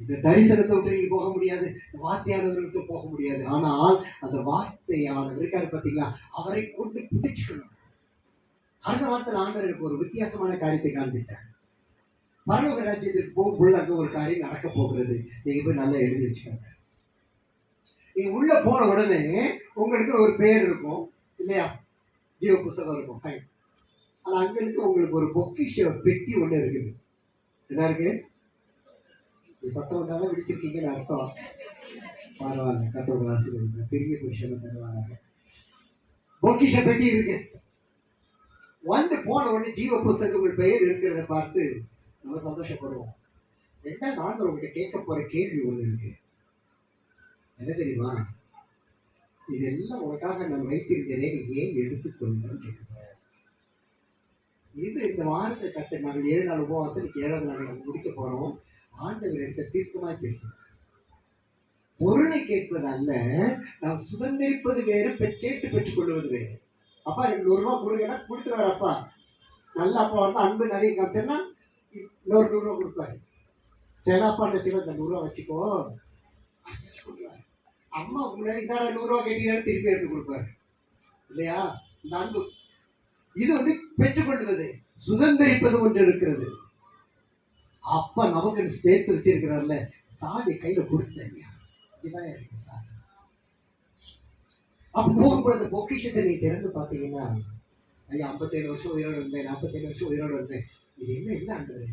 S1: இந்த தரிசனத்தை விட்டு நீங்க போக முடியாது, வார்த்தையானவருக்கு போக முடியாது. ஆனால் அந்த வார்த்தையானவர் இருக்காரு பார்த்தீங்களா, அவரை கொண்டு பிடிச்சுக்கணும். அடுத்த வார்த்தை ஆண்டவருக்கு ஒரு வித்தியாசமான காரியத்தை காண்பிட்டார். பரலோக ராஜ்யத்திற்கு போகும்போது அங்க ஒரு காரியம் நடக்க போகிறது. நீங்க போய் நல்லா எழுதி வச்சுக்கோங்க. நீங்க உள்ள போன உடனே உங்களுக்கு ஒரு பேர் இருக்கும் இல்லையா, ஜீவ புஸ்தகம் இருக்கும், ஃபைன். ஆனா அங்க இருக்கு உங்களுக்கு ஒரு பொக்கிஷ பெட்டி ஒண்ணு இருக்குது. என்ன இருக்கு? சத்தம் வந்தாலும் விடிச்சிருக்கீங்கன்னு அர்த்தம். பரவாயில்ல, கத்தோட ஆசீர்வாதம் பெரிய பொக்கிஷம் தருவாங்க. பொக்கிஷ பெட்டி இருக்கு. வந்து போன உடனே ஜீவ புஸ்தகங்கள் பெயர் இருக்கிறத பார்த்து நம்ம சந்தோஷப்படுவோம். ரெண்டாவது ஆண்டவர் உங்ககிட்ட கேட்க போற கேள்வி ஒண்ணு இருக்கு. என்ன தெரியுமா? இதெல்லாம் உனக்காக நான் வைத்திருக்கிறேன், நீ ஏன் எடுத்துக்கொள்ளு கேட்க. இது இந்த வாரத்தை கத்த நாங்கள் 7 நாள் உபவாசம், 7வது நாள் முடிக்க போறோம். ஆண்டவர் எடுத்த தீர்க்கமாய் பேசுகிறோம். பொருளை கேட்பது அல்ல, நாம் சுதந்திரிப்பது வேறு, கேட்டு பெற்றுக் கொள்வது வேறு. அப்பா எனக்கு 100 ரூபா கொடுங்கன்னா கொடுத்துருவாரு. அப்பா நல்ல அப்பா வந்து அன்பு நிறைய காமிச்சேன்னா இன்னொரு 100 ரூபா கொடுப்பாரு. சில அப்பா என்ன செய்வார், இந்த 100 ரூபா வச்சுக்கோ கொடுப்பாரு. அம்மா முன்னாடி தான் 100 ரூபா கேட்டீங்கன்னு திருப்பி எடுத்து கொடுப்பாரு இல்லையா? இந்த அன்பு இது வந்து பெற்றுக்கொள்வது. சுதந்திரிப்பது ஒன்று இருக்கிறது. அப்பா நமக்கு சேர்த்து வச்சிருக்கிறார்ல, சாவி கையில கொடுத்துட்டேன். இதுதான் இருக்கு சாவி. அப்ப போகும்போது பொக்கிஷத்தை நீ திறந்து பார்த்தீங்கன்னா, ஐயா 57 வருஷம் உயிரோடு இருந்தேன், 47 வருஷம் உயிரோடு இருந்தேன், இது என்ன ஆண்டவரே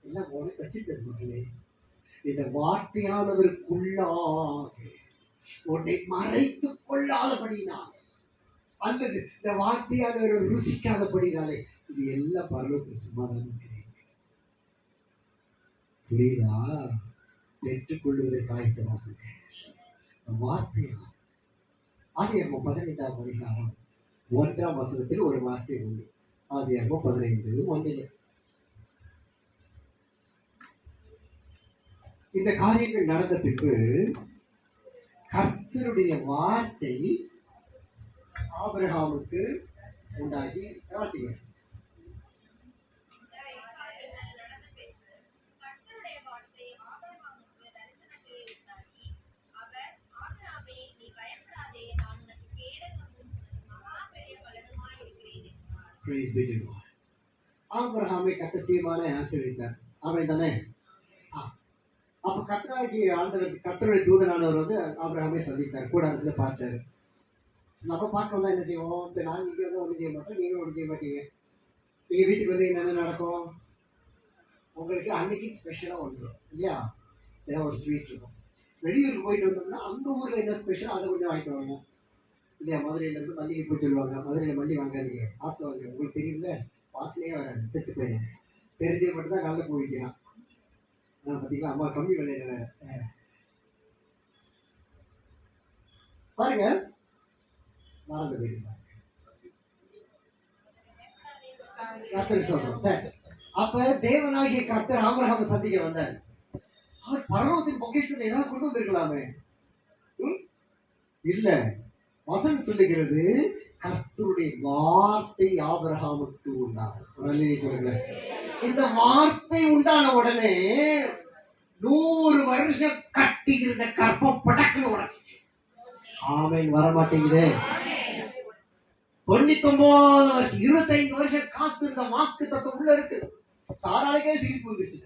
S1: எல்லாம் உனக்கு வச்சிருக்கிறது மக்களே. இந்த வார்த்தையானவருக்குள்ளாக உன்னை மறைத்துக் கொள்ளாதபடினாலே, அல்லது இந்த வார்த்தையானவர் ருசிக்காதபடினாலே, இது எல்லாம் பரலோக சமாதானம் கிடையாது. புரியுதா? பெற்றுக்கொள்வதற்கு ஆயத்தமாக வார்த்தையா. ஆதியாகமம் 15ஆம் அதிகாரம் 1ஆம் வசனத்தில் ஒரு வார்த்தை உண்டு. ஆதியாகமம் 15:1. இந்த காரியங்கள் நடந்த பின்பு கர்த்தருடைய வார்த்தை ஆபிரகாமுக்கு உண்டாகி, வாசிங்க. ஆபிரகாமை கர்த்தசியமான ஆசீர்வதித்தார். அவன் தானே. அப்ப கர்த்தராகிய ஆண்டவர், கர்த்தருடைய தூதனானவர் வந்து ஆபிரகாமை சந்தித்தார், கூடாரத்துல பார்த்தாரு. நம்ம பார்க்கணும் என்ன செய்வோம்? இப்ப நாங்க இங்க வந்து ஒண்ணு செய்ய மாட்டோம், நீங்களும் ஒண்ணு செய்ய மாட்டீங்க. நீங்க வீட்டுக்கு வந்து என்னென்ன நடக்கும்? உங்களுக்கு அன்னைக்கு ஸ்பெஷலா வந்துடும் இல்லையா? ஏதாவது ஒரு ஸ்வீட் இருக்கும். வெளியூருக்கு போயிட்டு வந்தோம்னா அந்த ஊர்ல என்ன ஸ்பெஷலோ அதை கொஞ்சம் வாங்கிட்டு வரணும் இல்லையா? மதுரையில இருந்து மல்லிகை போய் சொல்லுவாங்க, மதுரையில மல்லி வாங்காதீங்க, பார்த்து வாங்க, உங்களுக்கு தெரியும்ல, வாசனையே வராது, தெட்டு போயிடும். தெரிஞ்சது மட்டும் தான் நல்ல போய்க்கிறான். பார்த்தீங்களா? அம்மா கம்மி விலையில வேற பாருங்க, மறந்து போயிட்டு கர்த்தர் சொல்றோம். சரி, அப்ப தேவனாகிய கர்த்தர் ஆபிரகாமை சந்திக்க வந்தார். அவர் பரலோகத்தின் பொக்கிஷத்தை ஏதாவது கொண்டு வந்திருக்கலாமே, இல்ல. வசனம் சொல்லுகிறது, கர்த்தருடைய வார்த்தை ஆபிரகாமுக்கு உண்டானது. இந்த வார்த்தை உண்டான உடனே 100 வருஷம் கட்டி இருந்த கற்பம் படக்குன்னு உடைச்சிச்சு. ஆமேன். வரமாட்டேங்குது. 99 வருஷம் 25 வருஷம் காத்திருந்த வாக்கு தத்துவம் உள்ள இருக்கு. சாராளுக்கே சிரிப்பு வந்துச்சு.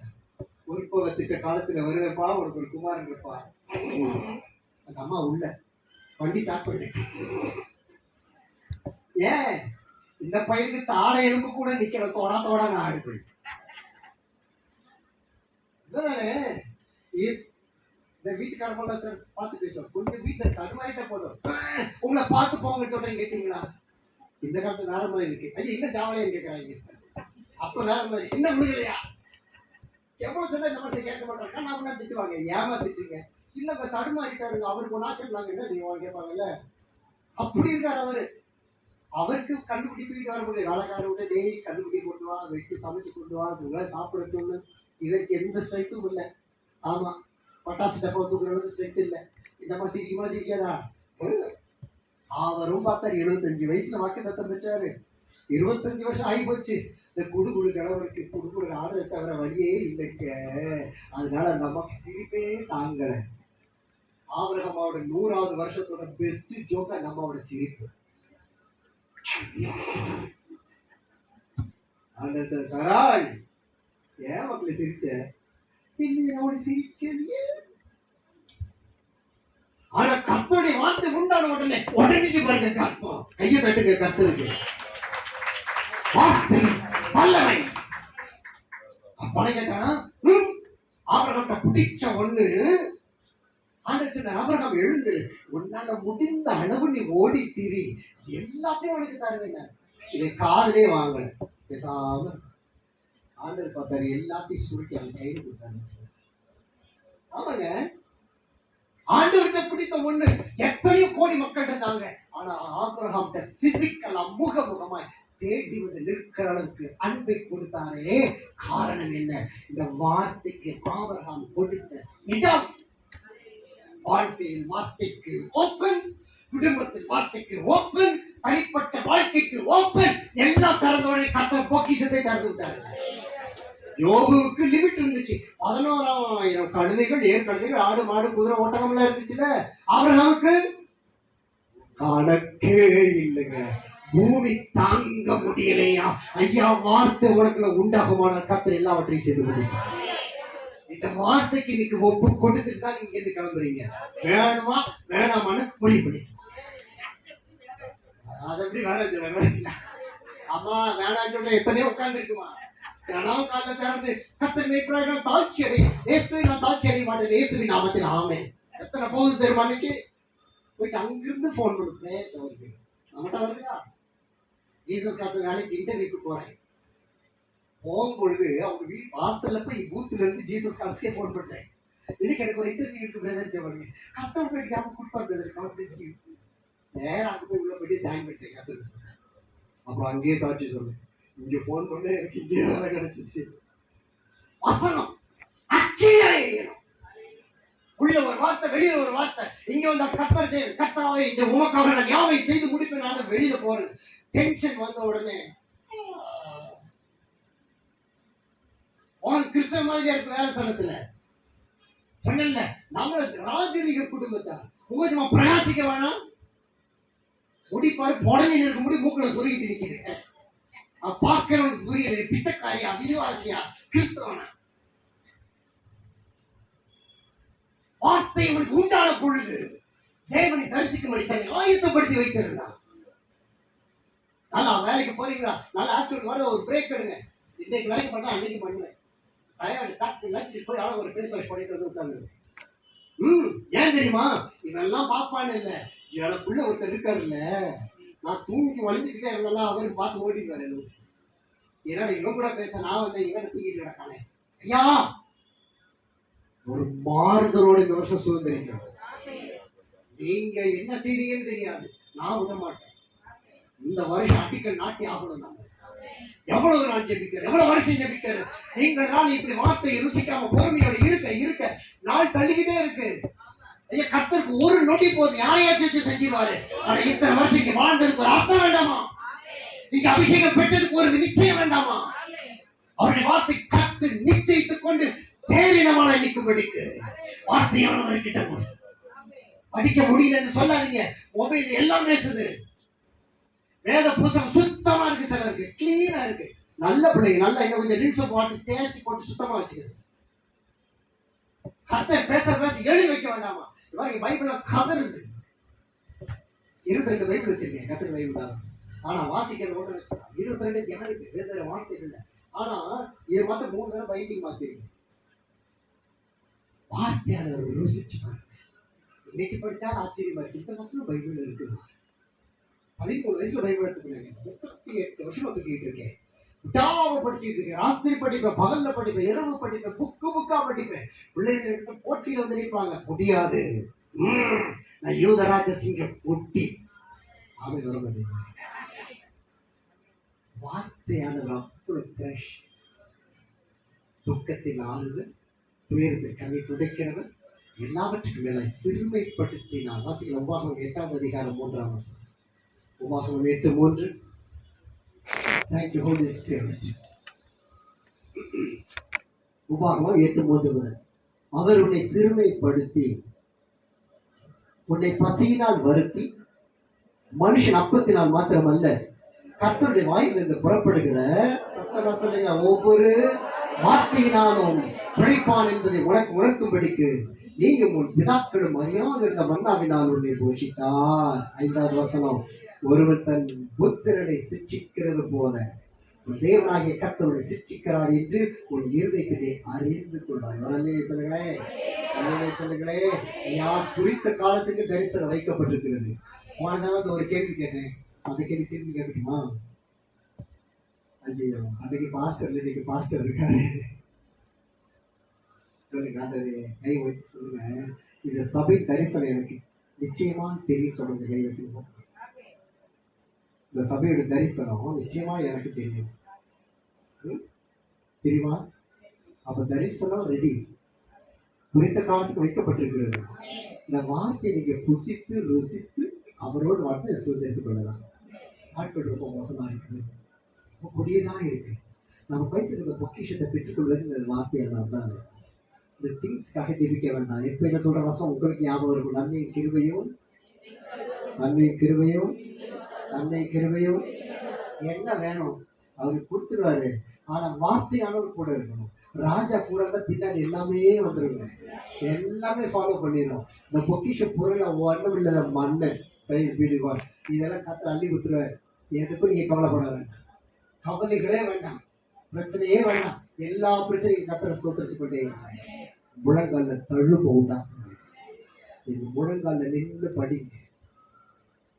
S1: ஒரு திட்ட காலத்துல வருவேப்பா, உனக்கு ஒரு குமாரன் இருப்பா. அந்த அம்மா உள்ள வண்டி ஸ்டார்ட் பண்ணு. ஏன் இந்த பையனுக்கு தாடை எலும்பு கூட நிக்கிற தோடா நான் ஆடுது. இந்த வீட்டுக்காரங்கள பார்த்து பேசுவோம், கொஞ்சம் வீட்டுல தடுமாறிட்ட போதும் உங்களை பார்த்து போங்க சொல்றேன். கேட்டீங்களா? இந்த காலத்துல வேற மாதிரி இருக்கு. ஐயா இந்த ஜாவலையும் கேட்கறாங்க. அப்ப வேற மாதிரி என்ன முடியலையா? எவ்வளவு சொன்னா இந்த மாதிரி கேட்க மாட்டாங்க. நான் திட்டுவாங்க, ஏமா திட்டுறீங்க? இல்லங்க தடுமாறிட்டாருங்க, அவருக்கு ஒரு ஆச்சரியம் நாங்க என்ன செய்வோம் கேட்பாங்கல்ல. அப்படி இருக்காரு அவரு. அவருக்கு கண்டுபிடி தூக்கிட்டு வர முடியும். வேலைக்காரர் விட டெய்லி கண்டுபிடி கொண்டு வா, வெட்டி சமைச்சு கொண்டு வா, உங்களால் சாப்பிடணும்னு. இதற்கு எந்த ஸ்ட்ரென்த்தும் இல்லை. ஆமா, பட்டாசு டப்பா தூக்குறவங்களுக்கு ஸ்ட்ரென்த் இல்லை. இந்த மாதிரி சிரிக்குமா சிரிக்காதா? அவரும் பார்த்தாரு, 75 வயசுல வாக்கு தத்தம் பெற்றாரு. 25 வருஷம் ஆகி போச்சு. இந்த குடு கடவுளுக்கு குடு ஆடுறதை தவிர வழியே இல்லைங்க. அதனால அந்த அம்மாவுக்கு சிரிப்பே தாங்கல. ஆபிரகாமோட 100வது வருஷத்தோட பெஸ்ட் ஜோக் அந்த அம்மாவோட சிரிப்பு. சராய் ஏன் மக்கள சிரிச்ச? என்னோட சிரிக்கலையே. ஆனா கர்த்தருடைய வார்த்தை உண்டான உடனே உடனே பாருங்க, கற்பம் கையை தட்டுங்க. கர்த்தருக்கு வார்த்தை வல்லமை. பணம் கேட்டானா ஆபிரகாம் பிடிச்ச ஒண்ணு. ஆண்டவர் சொன்னார், ஆபிரகாம் எழுந்து, உன்னால முடிந்த அளவு நீ ஓடி திரி, எல்லாத்தையும் உனக்கு தருவேன். இதை காதலே வாங்கல, பேசாம ஆண்டவர் பார்த்தாரு, எல்லாத்தையும் சுருட்டி அவன் கையில் கொடுத்தாரு. ஆமாங்க, ஆண்டவர்கிட்ட பிடித்த ஒண்ணு எத்தனையோ கோடி மக்கள் இருந்தாங்க. ஆனா ஆபிரகாம் பிசிக்கலா முகமுகமாய் தேடி வந்து நிற்கிற அளவுக்கு அன்பை கொடுத்தாரே. காரணம் என்ன? இந்த வார்த்தைக்கு ஆபிரகாம் கொடுத்த இடம். வாழ்க்கையின் வார்த்தைக்கு ஓப்பன், குடும்பத்தின் வார்த்தைக்கு ஓப்பன், தனிப்பட்ட வாழ்க்கைக்கு ஓப்பன். எல்லாம் திறந்தோட கர்த்தர் பொக்கிஷத்தை திறந்து விட்டாரு. யோபுவுக்கு லிமிட் இருந்துச்சு. 11,000 கழுதைகள், 7 கழுதைகள், ஆடு மாடு குதிரை ஒட்டகம் எல்லாம் இருந்துச்சுல. ஆபிரகாமுக்கு கணக்கே இல்லைங்க. பூமி தாங்க முடியலையா? ஐயா, வார்த்தை உனக்குள்ள உண்டாகுமான கர்த்தர் எல்லாவற்றையும் செய்து முடிப்பார். இந்த வார்த்தைக்கு இன்னைக்கு ஒப்பு கொடுத்துட்டு தான் நீங்க இருந்து கிளம்புறீங்க. வேணுமா வேணாமான்னு புரிய பண்ணி அதை எப்படி வேணாம். அம்மா வேணாம் சொல்ல எத்தனையோ உட்கார்ந்து இருக்குமா? நான் காலைல திறந்து கர்த்தர் மேய்ப்பராக தாழ்ச்சி அடையும், இயேசுவை நான் தாழ்ச்சி அடைய மாட்டேன், இயேசுவின் நாமத்தில் ஆமென். எத்தனை போகுது தெரியுமா? அன்னைக்கு போயிட்டு அங்கிருந்து போன் பண்ணுறேன், நம்மகிட்ட வருதுயா. ஜீசஸ் காசு வேலைக்கு இன்டர்வியூக்கு போறேன். போகும்பொழுது அவங்க வீட்டு வாசல்ல போய் பூத்துல இருந்து ஜீசஸ் காசுக்கே போன் பண்றேன். இன்னைக்கு எனக்கு ஒரு இன்டர்வியூ இருக்கு பிரதர் சொல்லுங்க. கத்தவங்களுக்கு ஞாபகம் கொடுப்பாரு பிரதர், காம்படிஷன் நேரம் அங்கே போய் உள்ள போயிட்டு ஜாயின் பண்ணிட்டேன். கத்தருக்கு அப்புறம் அங்கேயே சாட்சி சொன்னேன், இங்க போன் பண்ண எனக்கு இங்கே வேலை கிடைச்சிச்சு. வசனம் உள்ள ஒரு வார்த்தை, வெளியில ஒரு வார்த்தை. இங்க வந்து கர்த்தர் தேவன், கர்த்தாவே இந்த உமக்காக நான் யாவை செய்து முடிப்பேன். வெளியில போறது டென்ஷன் வந்த உடனே உனக்கு கிறிஸ்தவ மாதிரியா இருக்கு வேலை ஸ்தலத்துல. சொன்ன நம்மள ராஜரீக குடும்பத்தார் உங்க பிரகாசிக்க வேணாம். முடிப்பாரு புடனையில் இருக்க முடி மூக்குல சொருகிட்டு நிக்குது. பார்க்கிறவனுக்கு புரியல, பிச்சைக்காரியா விசுவாசியா கிறிஸ்தவனா? வார்த்தை அவனுக்கு உண்டான பொழுது தேவனை தரிசிக்கும்படி தன்னை ஆயத்தப்படுத்தி வைத்திருந்தான். நல்லா வேலைக்கு போறீங்களா? நல்லா ஆக்டிவ் வர ஒரு பிரேக் எடுங்க. இன்னைக்கு வேலைக்கு பண்ணா அன்னைக்கு பண்ணுவேன். டயர்டு டாக்டர் லஞ்ச் போய் அழகு ஒரு ஃபேஸ் வாஷ் பண்ணிட்டு வந்து உட்காந்து. ஏன் தெரியுமா? இவெல்லாம் பாப்பான்னு இல்ல, எனக்குள்ள ஒருத்தர் இருக்காரு இல்ல, நான் தூங்கி வளைஞ்சுக்கிட்டே இருந்தேன்னா அவரு பார்த்து ஓடிடுவாரு. ஏன்னா இவன் கூட பேச நான் வந்து இவனை தூங்கிட்டு கிடக்கானே. ஐயா, ஒரு மாறுதலோட இந்த வருஷம் சுதந்திரிக்கணும். நீங்க என்ன செய்வீங்கன்னு தெரியாது, நான் விட மாட்டேன். இந்த வருஷம் அடிக்கல் நாட்டி ஆகணும். நம்ம எவ்வளவு நாள் ஜெபிக்கிறது, எவ்வளவு வருஷம் ஜெபிக்கிறது. நீங்கள் தான் இப்படி வார்த்தையை ருசிக்காம பொறுமையோட இருக்க இருக்க நாள் தள்ளிக்கிட்டே இருக்கு. கர்த்தருக்கு ஒரு நொடி போதும், யாரையாச்சும் செஞ்சிருவாரு. ஆனா இத்தனை வருஷம் இங்க வாழ்ந்ததுக்கு ஒரு அர்த்தம் வேண்டாமா? இங்க அபிஷேகம் பெற்றதுக்கு ஒரு நிச்சயம் வேண்டாமா? அவருடைய வார்த்தை கர்த்தர் நிச்சயித்துக் கொண்டு பேரினமான நிற்கும்படிக்கு வார்த்தையானவர்கிட்ட போது படிக்க முடியலன்னு சொல்லாதீங்க. மொபைல் எல்லாம் பேசுது. வேத புத்தகம் சுத்தமா இருக்கு, சிலருக்கு கிளீனா இருக்கு. நல்ல பிள்ளைங்க நல்லா இன்னும் கொஞ்சம் ரின்ஸ் போட்டு தேய்ச்சி போட்டு சுத்தமா வச்சுக்கிறது. கர்த்தர் பேச பேச எழுதி வைக்க வேண்டாமா? இவங்க பைபிள்ல கதறுது. 22 பைபிள் வச்சிருக்கேன், கர்த்தர் பைபிள் தான். ஆனா வாசிக்கிற ஓட்ட வச்சுதான் 22 தியானிப்பு வேற வார்த்தைகள் இல்லை. ஆனா இது மட்டும் 3 தடவை பைண்டிங் மாத்திருக்கேன். வார்த்தையாளர் யோசிச்சு பாருங்க. இன்னைக்கு படிச்சாலும் ஆச்சரியமா இருக்கு, இந்த வருஷம் பைபிள் இருக்குதா? 13 வயசுல பைபிள் எடுத்துக்கிட்டாங்க. 38 வருஷம் ஒத்துக்கிட்டு இருக்கேன். விடாம படிச்சுட்டு இருக்கேன். ராத்திரி படிப்பேன், பகல்ல படிப்பேன், இரவு படிப்பேன், புக்கா படிப்பேன். பிள்ளைகள் போட்டியில வந்து நிற்பாங்க, முடியாது. நான் யூதராஜ சிங்க பொட்டி அவன் வர மாட்டேங்க. வார்த்தையான துக்கத்தில் ஆளுவர், துயரத்தில் கண்ணை துடைக்கிறவர், எல்லாவற்றுக்கும் மேல சிறுமைப்படுத்தி நான் வாசிக்கிற உபாகமம் 8ஆம் அதிகாரம் 3ஆம் வசனம். உபாகமம் 8:3. Thank you Holy Spirit. உபாகமம் 8:3. அவர் உன்னை சிறுமைப்படுத்தி உன்னை பசியினால் வருத்தி மனுஷன் அப்பத்தினால் மாத்திரமல்ல கர்த்தருடைய வாயிலிருந்து புறப்படுகிற சொல்லுங்க ஒவ்வொரு வார்த்தையினாலும் பிழைப்பான் என்பதை உனக்கு உணர்த்தும்படிக்கு நீயும் உன் பிதாக்களும் அறியாமல் இருந்த மன்னாவினால் உன்னை போஷித்தார். 5வது வசனம். ஒருவன் தன் புத்திரனை சிக்ஷிக்கிறது போல உன் தேவனாகிய கர்த்தரை சிக்ஷிக்கிறார் என்று உன் இருதயத்திலே அறிந்து கொள்வாய். சொல்லுங்களேன், சொல்லுங்களேன். யார் குறித்த காலத்துக்கு தரிசனம் வைக்கப்பட்டிருக்கிறது. போனதான் ஒரு கேள்வி கேட்டேன், அந்த கேள்வி திரும்பி கேட்கட்டுமா? ஐயோ, அன்னைக்கு பாஸ்டர் இல்லை, இன்னைக்கு பாஸ்டர் இருக்காரு. சொல்லுங்க ஆண்டவரே, கை வைத்து சொல்லுங்க, இந்த சபை தரிசனம் எனக்கு நிச்சயமா தெரியும். சொல்லுங்க, கை வைத்து. இந்த சபையோட தரிசனம் நிச்சயமா எனக்கு தெரியும். ம்? தெரியுமா? அப்ப தரிசனம் ரெடி, குறித்த காலத்துக்கு வைக்கப்பட்டிருக்கிறது. இந்த வார்த்தையை நீங்க புசித்து ருசித்து அவரோடு வார்த்தை சுதந்திரத்துக் கொள்ளலாம். நாட்கள் ரொம்ப மோசமா இருக்குது, ரொம்ப கொடியதான் இருக்கு. நம்ம வைத்திருந்த பொக்கிஷத்தை பெற்றுக்கொள்வது இந்த வார்த்தையெல்லாம் தான். இந்த திங்ஸ்க்காக ஜெபிக்க வேண்டாம். எப்ப என்ன சொல்ற வசம் உங்களுக்கு ஞாபகம் இருக்கும்? நன்மையும் கிருபையும், நன்மையும் கிருபையும், நன்மை கிருபையும். என்ன வேணும் அவருக்கு கொடுத்துருவாரு. ஆனா வார்த்தையானவர் கூட இருக்கணும். ராஜா கூட இருந்தா பின்னாடி எல்லாமே வந்துருங்க, எல்லாமே ஃபாலோ பண்ணிடும். இந்த பொக்கிஷ பொருளை ஒன்றும் இல்லை, மண்ணு பிரைஸ் பீடி காட், இதெல்லாம் கத்து அள்ளி கொடுத்துருவாரு. எதுக்கும் நீங்க கவலைப்பட வேண்டாம், கவலைகளே வேண்டாம், பிரச்சனையே வேண்டாம். எல்லா பிரச்சனையும் கத்தரை சோதரிச்சு கொண்டே முழங்கால தழுப்பு உண்டாக்குங்க. இது முழங்கால நின்று படிங்க.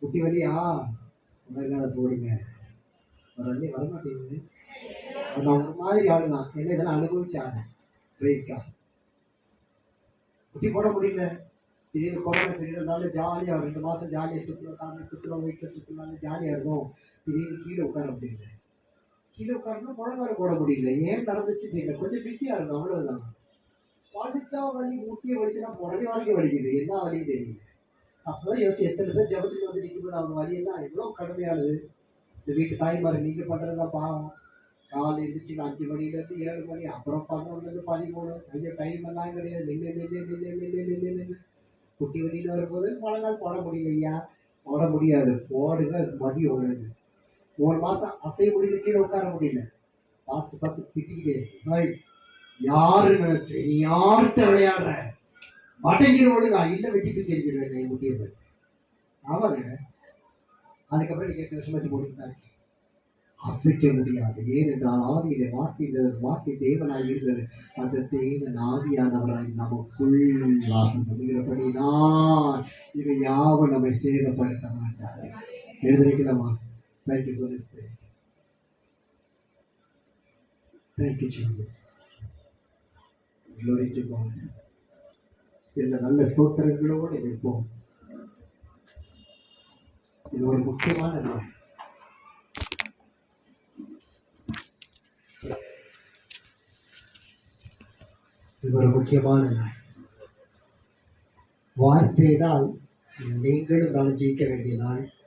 S1: குட்டி வழியா முழங்கால போடுங்க. ஒரு அள்ளி வரமாட்டேங்குது. நான் ஒரு மாதிரி ஆளுதான், என்ன இதெல்லாம் அனுபவிச்ச ஆளு. பிரைஸ்கா குட்டி போட முடியல. திடீர்னு கொரோனா பீரியட்னால ஜாலியாக 2 மாதம் ஜாலியாக சுற்றணும், காரில் சுற்றணும், வீட்டில் சுற்றணும்னாலும் ஜாலியாக இருக்கும். திடீர்னு கீழே உட்கார முடியல. கீழே உட்காரணும், முழங்கால போட முடியல. ஏன் நடந்துச்சு தெரியல, கொஞ்சம் பிஸியாக இருக்கும், அவ்வளோதான். வலிச்சா வலி, முட்டியை வலிச்சுன்னா உடனே வரைக்கும் வலிக்குது, என்ன வலியும் தெரியல. அப்போதான் யோசிச்சு, எத்தனை பேர் ஜபத்துக்கு வந்து நிற்கும்போது அவங்க வலியெல்லாம் எவ்வளோ கடுமையானது. இந்த வீட்டு தாய்மார் நீங்கள் பண்ணுறதுதான் பாவம். காலை எழுந்திரிச்சு 5 மணிலேருந்து 7 மணி, அப்புறம் 11லேருந்து 13. ஐயோ, டைம் எல்லாம் கிடையாது. நின்று நின்று நின்று நின்று நின்று நின்று குட்டி வண்டியில் வரும்போது முழங்கால் போட முடியல. ஐயா போட முடியாது, போடுங்க, அதுக்கு மடி ஓடுது. 3 மாதம் அசைய முடியல, கீழே உட்கார முடியல. பார்த்து பார்த்து திட்டிக்கிட்டே, யாரு நினைச்சு நீ யார்கிட்ட விளையாடுற, மடங்கிற ஒழுங்கா இல்லை, வெட்டிட்டு தெரிஞ்சிருவேன் முட்டிய போய். ஆமாங்க. அதுக்கப்புறம் நீங்க 8 வருஷமாச்சு போட்டுதான் அசைக்க முடியாது. ஏனென்றால் ஆதியில வார்த்தை தேவனாய் இருந்தது. அந்த தேவன் ஆவியானவராய் நமக்குள் வாசம் பண்ணுகிறபடிதான் இவை யாவும் நம்மை சேதப்படுத்த மாட்டாரு. எழுதிக்கலாமா? Thank you for this spirit. Thank you Jesus. Glory to God. இந்த நல்ல ஸ்தோத்திரங்களோடு இருப்போம். இது ஒரு முக்கியமான நாள். இது ஒரு முக்கியமான நாள். வார்த்தையினால் நீங்களும் நான் ஜெயிக்க வேண்டிய நாள்.